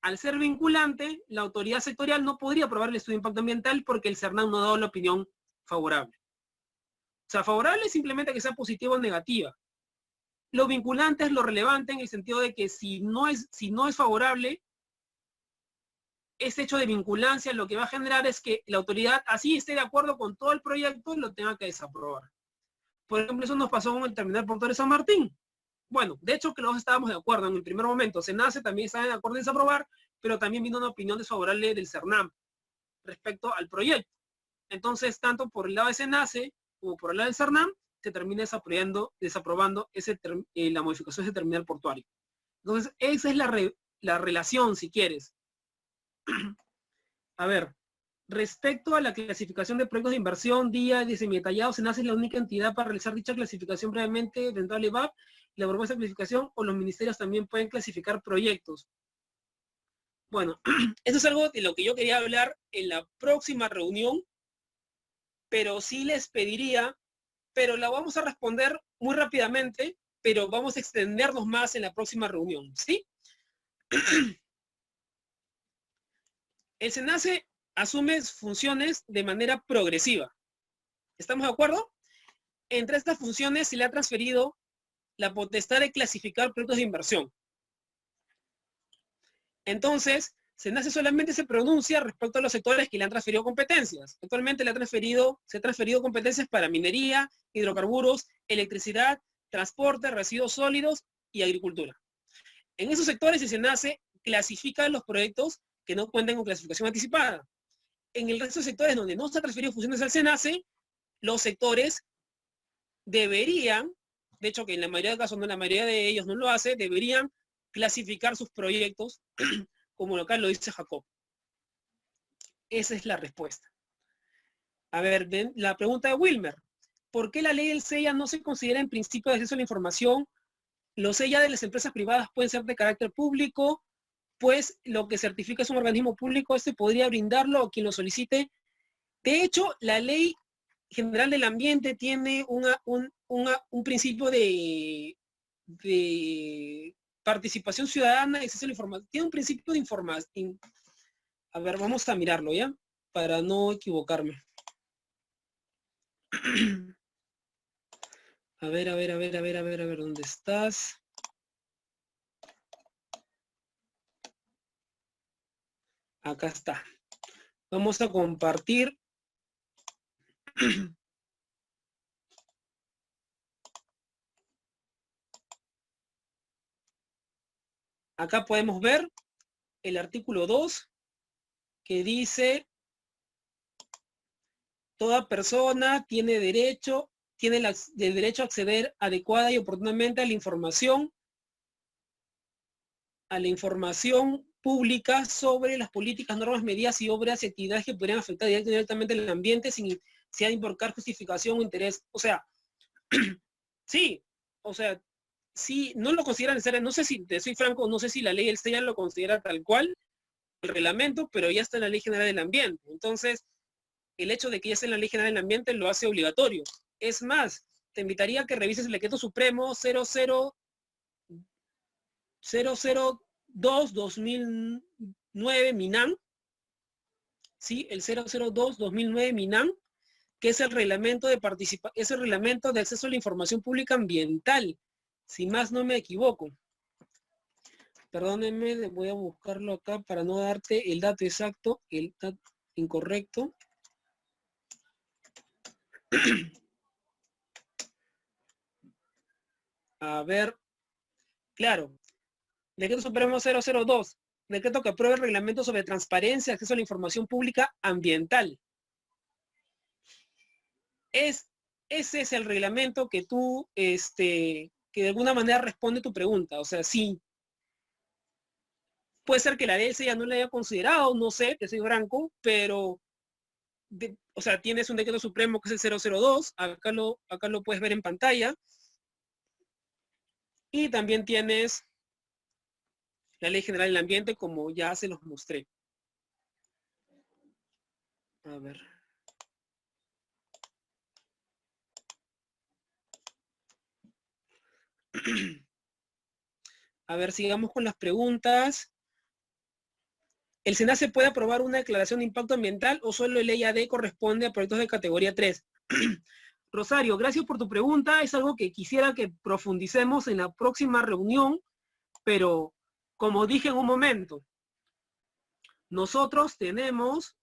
Al ser vinculante, la autoridad sectorial no podría aprobar el estudio de impacto ambiental porque el CERNAM no ha dado la opinión favorable. O sea, favorable es simplemente que sea positiva o negativa. Lo vinculante es lo relevante en el sentido de que si no es favorable, ese hecho de vinculancia lo que va a generar es que la autoridad así esté de acuerdo con todo el proyecto y lo tenga que desaprobar. Por ejemplo, eso nos pasó con el terminal portuario de San Martín. Bueno, de hecho que los estábamos de acuerdo en el primer momento. SENACE también estaba de acuerdo en desaprobar, pero también vino una opinión desfavorable del CERNAM respecto al proyecto. Entonces, tanto por el lado de SENACE como por el lado del CERNAM, se termine desaprobando la modificación de ese terminal portuario. Entonces, esa es la relación, si quieres. A ver, respecto a la clasificación de proyectos de inversión, día, diseño detallado, SENACE es la única entidad para realizar dicha clasificación previamente dentro del IVAP, la propuesta de clasificación, o los ministerios también pueden clasificar proyectos. Bueno, eso es algo de lo que yo quería hablar en la próxima reunión, pero sí les pediría, pero la vamos a responder muy rápidamente, pero vamos a extendernos más en la próxima reunión, ¿sí? El SENACE asume funciones de manera progresiva. ¿Estamos de acuerdo? Entre estas funciones se le ha transferido la potestad de clasificar proyectos de inversión. Entonces, SENACE solamente se pronuncia respecto a los sectores que le han transferido competencias. Actualmente se ha transferido competencias para minería, hidrocarburos, electricidad, transporte, residuos sólidos y agricultura. En esos sectores el SENACE clasifica los proyectos que no cuenten con clasificación anticipada. En el resto de sectores donde no se han transferido funciones al SENACE, los sectores deberían, de hecho que en la mayoría de casos, no, la mayoría de ellos no lo hace, deberían clasificar sus proyectos como acá lo dice Jacob. Esa es la respuesta. A ver, la pregunta de Wilmer. ¿Por qué la ley del SEIA no se considera en principio de acceso a la información? Los SEIA de las empresas privadas pueden ser de carácter público, pues lo que certifica es un organismo público, este podría brindarlo a quien lo solicite. De hecho, la Ley General del Ambiente tiene un principio de participación ciudadana y acceso a la información. Tiene un principio de información. A ver, vamos a mirarlo, ¿ya? Para no equivocarme. A ver, ¿dónde estás? Acá está. Vamos a compartir. Acá podemos ver el artículo 2 que dice: toda persona tiene derecho a acceder adecuada y oportunamente a la información pública sobre las políticas, normas, medidas y obras y actividades que podrían afectar directamente el ambiente sin necesidad de invocar justificación o interés. O sea, sí, o sea, sí, no lo consideran necesario. No sé si, te soy franco, no sé si la ley del SEIA lo considera tal cual, el reglamento, pero ya está en la Ley General del Ambiente. Entonces, el hecho de que ya esté en la Ley General del Ambiente lo hace obligatorio. Es más, te invitaría a que revises el decreto supremo 002-2009 MINAM, ¿sí? El 002-2009 MINAM, que es el reglamento de acceso a la información pública ambiental, si más no me equivoco. Perdónenme, voy a buscarlo acá para no darte el dato exacto, el dato incorrecto. A ver, claro, decreto supremo 002, decreto que aprueba el reglamento sobre transparencia, acceso a la información pública ambiental. Ese es el reglamento que tú, que de alguna manera responde tu pregunta. O sea, sí, puede ser que la ley ya no la haya considerado, no sé, que soy franco, pero, o sea, tienes un decreto supremo que es el 002, acá lo puedes ver en pantalla, y también tienes la Ley General del Ambiente, como ya se los mostré. A ver. A ver, sigamos con las preguntas. ¿El SENACE puede aprobar una declaración de impacto ambiental o solo el EIAD corresponde a proyectos de categoría 3? Rosario, gracias por tu pregunta. Es algo que quisiera que profundicemos en la próxima reunión, pero como dije en un momento, nosotros tenemos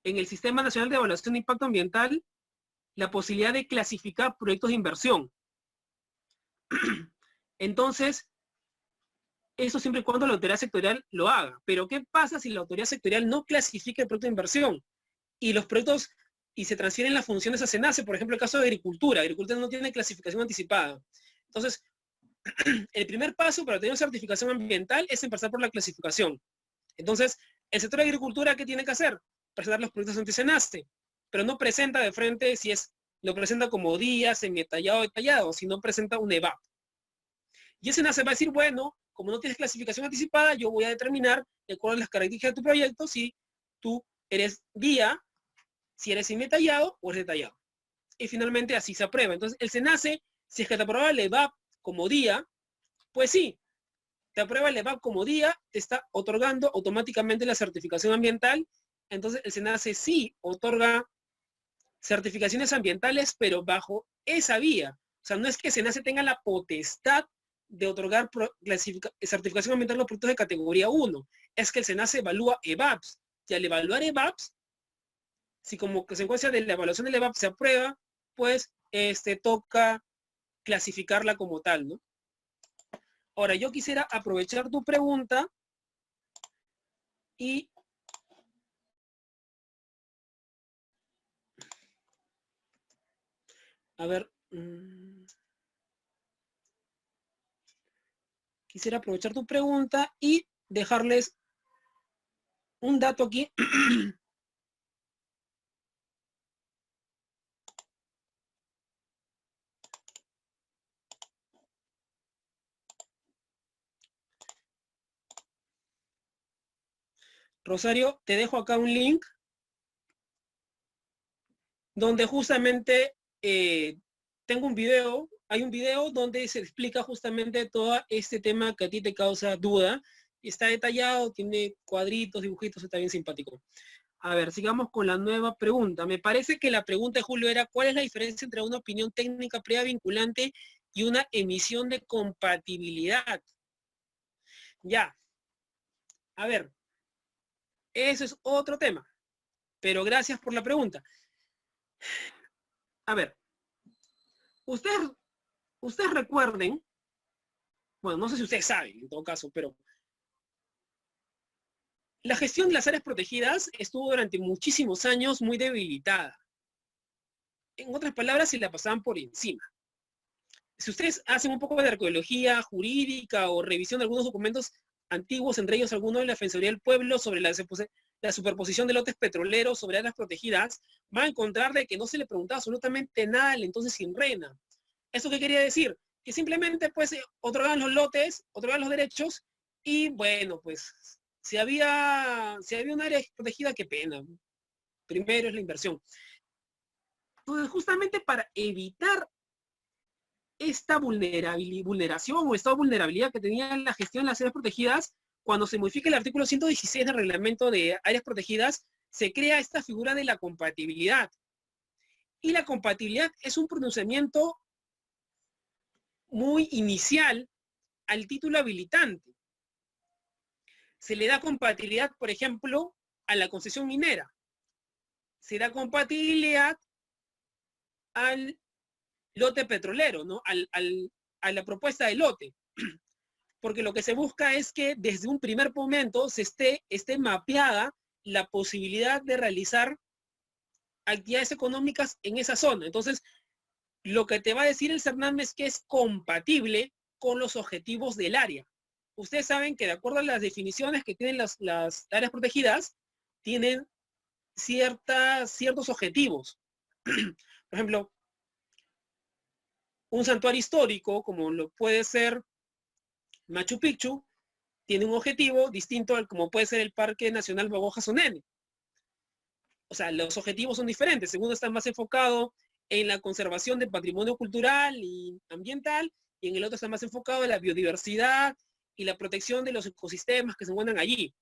en el Sistema Nacional de Evaluación de Impacto Ambiental la posibilidad de clasificar proyectos de inversión. Entonces, eso siempre y cuando la autoridad sectorial lo haga. Pero ¿qué pasa si la autoridad sectorial no clasifica el proyecto de inversión? Y los proyectos y se transfieren las funciones a SENACE, por ejemplo, el caso de agricultura. Agricultura no tiene clasificación anticipada. Entonces, el primer paso para tener una certificación ambiental es empezar por la clasificación. Entonces, el sector de agricultura, ¿qué tiene que hacer? Presentar los proyectos ante SENACE, pero no presenta de frente si es, lo presenta como día, semi-detallado, detallado, sino presenta un EVAP. Y el SENACE va a decir, bueno, como no tienes clasificación anticipada, yo voy a determinar, de acuerdo a las características de tu proyecto, si tú eres día, si eres semi-detallado o eres detallado. Y finalmente así se aprueba. Entonces, el SENACE, si es que te aprueba el EVAP como día, pues sí, te aprueba el EVAP como día, te está otorgando automáticamente la certificación ambiental. Entonces, el SENACE sí otorga certificaciones ambientales, pero bajo esa vía. O sea, no es que SENACE tenga la potestad de otorgar certificación ambiental a los productos de categoría 1. Es que el SENACE evalúa EVAPs. Y al evaluar EVAPs, si como consecuencia de la evaluación del EVAP se aprueba, pues toca clasificarla como tal, ¿no? Ahora, yo quisiera aprovechar tu pregunta y a ver, quisiera aprovechar tu pregunta y dejarles un dato aquí. Rosario, te dejo acá un link donde justamente tengo un video, hay un video donde se explica justamente todo este tema que a ti te causa duda. Está detallado, tiene cuadritos, dibujitos, está bien simpático. A ver, sigamos con la nueva pregunta. Me parece que la pregunta de Julio era, ¿cuál es la diferencia entre una opinión técnica previa vinculante y una emisión de compatibilidad? Ya, a ver, eso es otro tema, pero gracias por la pregunta. A ver, ustedes recuerden, bueno, no sé si ustedes saben en todo caso, pero la gestión de las áreas protegidas estuvo durante muchísimos años muy debilitada. En otras palabras, se la pasaban por encima. Si ustedes hacen un poco de arqueología jurídica o revisión de algunos documentos antiguos, entre ellos alguno de la Defensoría del Pueblo sobre la superposición de lotes petroleros sobre áreas protegidas, van a encontrar de que no se le preguntaba absolutamente nada al entonces INRENA. ¿Eso qué quería decir? Que simplemente pues otorgaban los lotes, otorgaban los derechos y bueno, pues si había un área protegida, qué pena. Primero es la inversión. Entonces, justamente para evitar esta vulneración o esta vulnerabilidad que tenía la gestión de las áreas protegidas, cuando se modifica el artículo 116 del reglamento de áreas protegidas, se crea esta figura de la compatibilidad. Y la compatibilidad es un pronunciamiento muy inicial al título habilitante. Se le da compatibilidad, por ejemplo, a la concesión minera. Se da compatibilidad al lote petrolero, ¿no? A la propuesta de lote. Porque lo que se busca es que desde un primer momento se esté mapeada la posibilidad de realizar actividades económicas en esa zona. Entonces, lo que te va a decir el CERNAM es que es compatible con los objetivos del área. Ustedes saben que de acuerdo a las definiciones que tienen las áreas protegidas, tienen ciertos objetivos. Por ejemplo, un santuario histórico, como lo puede ser Machu Picchu, tiene un objetivo distinto al como puede ser el Parque Nacional Baboja-Sonene. O sea, los objetivos son diferentes. Uno está más enfocado en la conservación del patrimonio cultural y ambiental, y en el otro está más enfocado en la biodiversidad y la protección de los ecosistemas que se encuentran allí.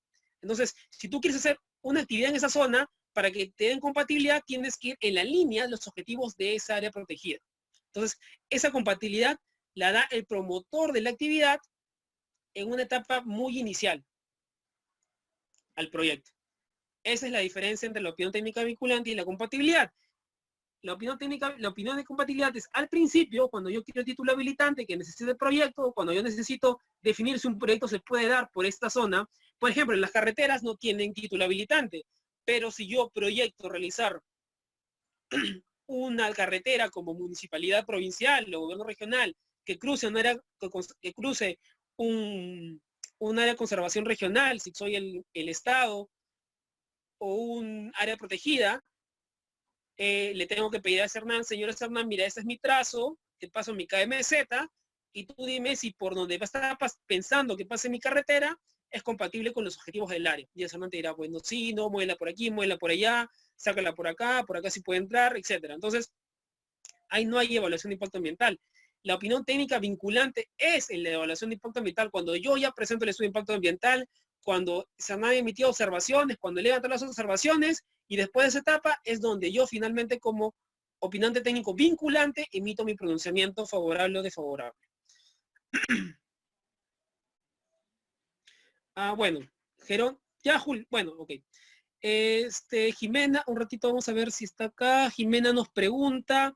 Entonces, si tú quieres hacer una actividad en esa zona, para que te den compatibilidad, tienes que ir en la línea de los objetivos de esa área protegida. Entonces, esa compatibilidad la da el promotor de la actividad en una etapa muy inicial al proyecto. Esa es la diferencia entre la opinión técnica vinculante y la compatibilidad. La opinión de compatibilidad es al principio, cuando yo quiero el título habilitante que necesite el proyecto, cuando yo necesito definir si un proyecto se puede dar por esta zona. Por ejemplo, las carreteras no tienen título habilitante, pero si yo proyecto realizar una carretera como municipalidad provincial o gobierno regional que cruce un área, que cruce un área de conservación regional, si soy el Estado, o un área protegida, le tengo que pedir a Hernán, señor Hernán, mira, este es mi trazo, te paso mi KMZ, y tú dime si por donde va a estar pensando que pase mi carretera es compatible con los objetivos del área. Y el Hernán te dirá, bueno, sí, no, muévela por aquí, muévela por allá, sácala por acá sí puede entrar, etc. Entonces, ahí no hay evaluación de impacto ambiental. La opinión técnica vinculante es en la evaluación de impacto ambiental cuando yo ya presento el estudio de impacto ambiental, cuando se han emitido observaciones, cuando levanta las observaciones, y después de esa etapa es donde yo finalmente como opinante técnico vinculante emito mi pronunciamiento favorable o desfavorable. Bueno, Gerón, ya Jul, bueno, ok. Jimena, un ratito vamos a ver si está acá. Jimena nos pregunta,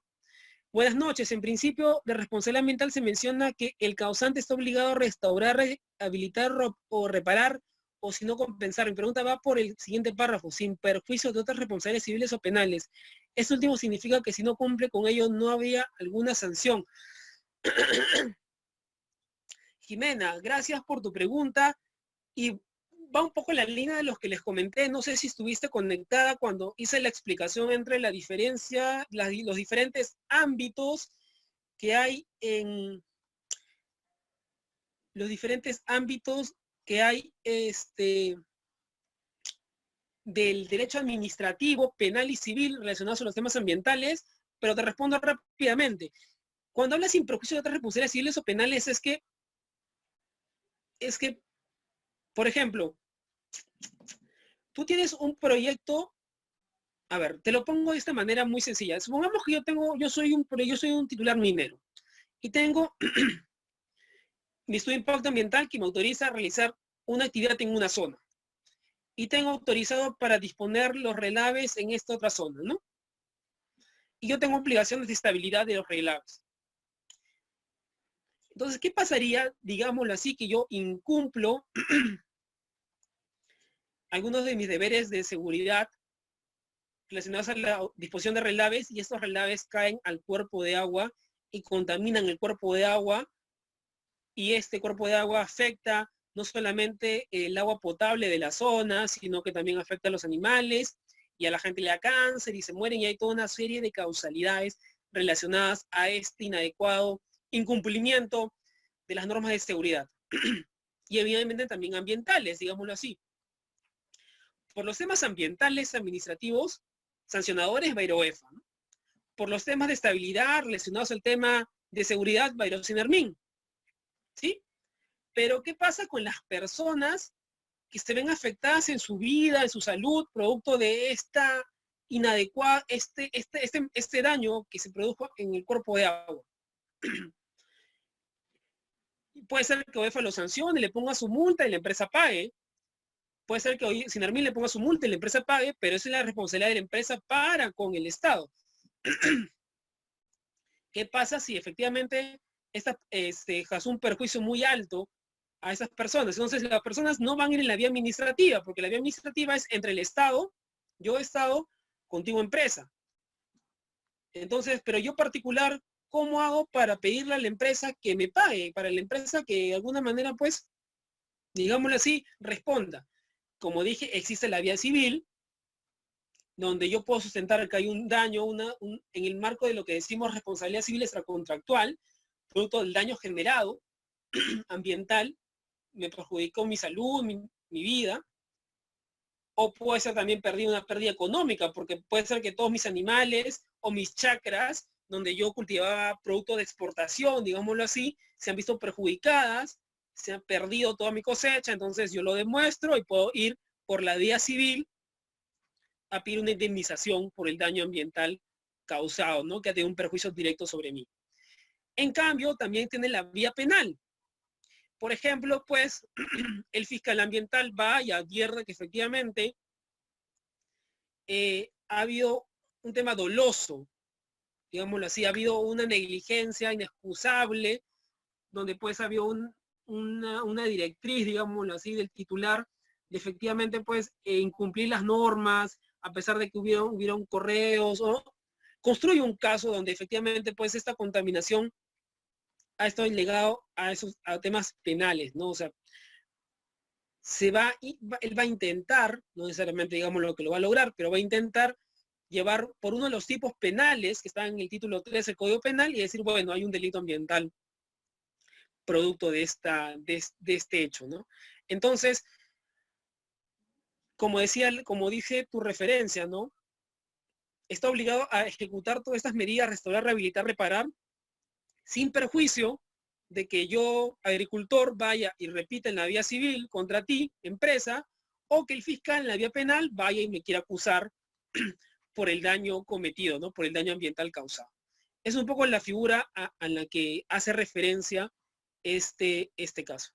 buenas noches, en principio de responsabilidad ambiental se menciona que el causante está obligado a restaurar, rehabilitar o reparar, o si no compensar. Mi pregunta va por el siguiente párrafo, sin perjuicio de otras responsabilidades civiles o penales. Esto último significa que si no cumple con ello no había alguna sanción. Jimena, gracias por tu pregunta y va un poco en la línea de los que les comenté. No sé si estuviste conectada cuando hice la explicación entre la diferencia, los diferentes ámbitos que hay en los diferentes ámbitos que hay del derecho administrativo, penal y civil relacionados a los temas ambientales, pero te respondo rápidamente. Cuando hablas sin perjuicio de otras responsabilidades civiles o penales es que, por ejemplo, tú tienes un proyecto, a ver, te lo pongo de esta manera muy sencilla. Supongamos que yo soy un titular minero y tengo mi estudio de impacto ambiental que me autoriza a realizar una actividad en una zona. Y tengo autorizado para disponer los relaves en esta otra zona, ¿no? Y yo tengo obligaciones de estabilidad de los relaves. Entonces, ¿qué pasaría, digámoslo así, que yo incumplo algunos de mis deberes de seguridad relacionados a la disposición de relaves y estos relaves caen al cuerpo de agua y contaminan el cuerpo de agua y este cuerpo de agua afecta no solamente el agua potable de la zona, sino que también afecta a los animales y a la gente le da cáncer y se mueren y hay toda una serie de causalidades relacionadas a este inadecuado incumplimiento de las normas de seguridad. Y evidentemente también ambientales, digámoslo así. Por los temas ambientales administrativos, sancionadores va a ir OEFA, ¿no? Por los temas de estabilidad relacionados al tema de seguridad va a ir Senermin, ¿sí? Pero ¿qué pasa con las personas que se ven afectadas en su vida, en su salud, producto de esta inadecuada, este daño que se produjo en el cuerpo de agua? Puede ser que OEFA lo sancione, le ponga su multa y la empresa pague. Puede ser que Senermin le ponga su multa y la empresa pague, pero esa es la responsabilidad de la empresa para con el Estado. ¿Qué pasa si efectivamente causó un perjuicio muy alto a esas personas? Entonces las personas no van a ir en la vía administrativa, porque la vía administrativa es entre el Estado, yo Estado, contigo empresa. Entonces, pero yo particular, ¿cómo hago para pedirle a la empresa que me pague? Para la empresa que de alguna manera, pues, digámoslo así, responda. Como dije, existe la vía civil, donde yo puedo sustentar que hay un daño en el marco de lo que decimos responsabilidad civil extracontractual, producto del daño generado ambiental, me perjudicó mi salud, mi vida, o puede ser también una pérdida económica, porque puede ser que todos mis animales o mis chacras, donde yo cultivaba producto de exportación, digámoslo así, se han visto perjudicadas, se han perdido toda mi cosecha, entonces yo lo demuestro y puedo ir por la vía civil a pedir una indemnización por el daño ambiental causado, ¿no? Que ha tenido un perjuicio directo sobre mí. En cambio, también tiene la vía penal. Por ejemplo, pues, el fiscal ambiental va y advierte que efectivamente ha habido un tema doloso, digámoslo así, ha habido una negligencia inexcusable, donde pues ha habido una directriz, digámoslo así, del titular, de efectivamente pues incumplir las normas, a pesar de que hubieron correos, construye un caso donde efectivamente pues esta contaminación ha estado ligado a temas penales, ¿no? O sea, él va a intentar, no necesariamente digamos lo que lo va a lograr, pero va a intentar llevar por uno de los tipos penales que está en el título 3 del Código Penal y decir, bueno, hay un delito ambiental producto de este hecho, ¿no? Entonces, como dice tu referencia, ¿no? Está obligado a ejecutar todas estas medidas, restaurar, rehabilitar, reparar, sin perjuicio de que yo, agricultor, vaya y repita en la vía civil contra ti, empresa, o que el fiscal en la vía penal vaya y me quiera acusar por el daño cometido, ¿no? Por el daño ambiental causado. Es un poco la figura a la que hace referencia este caso.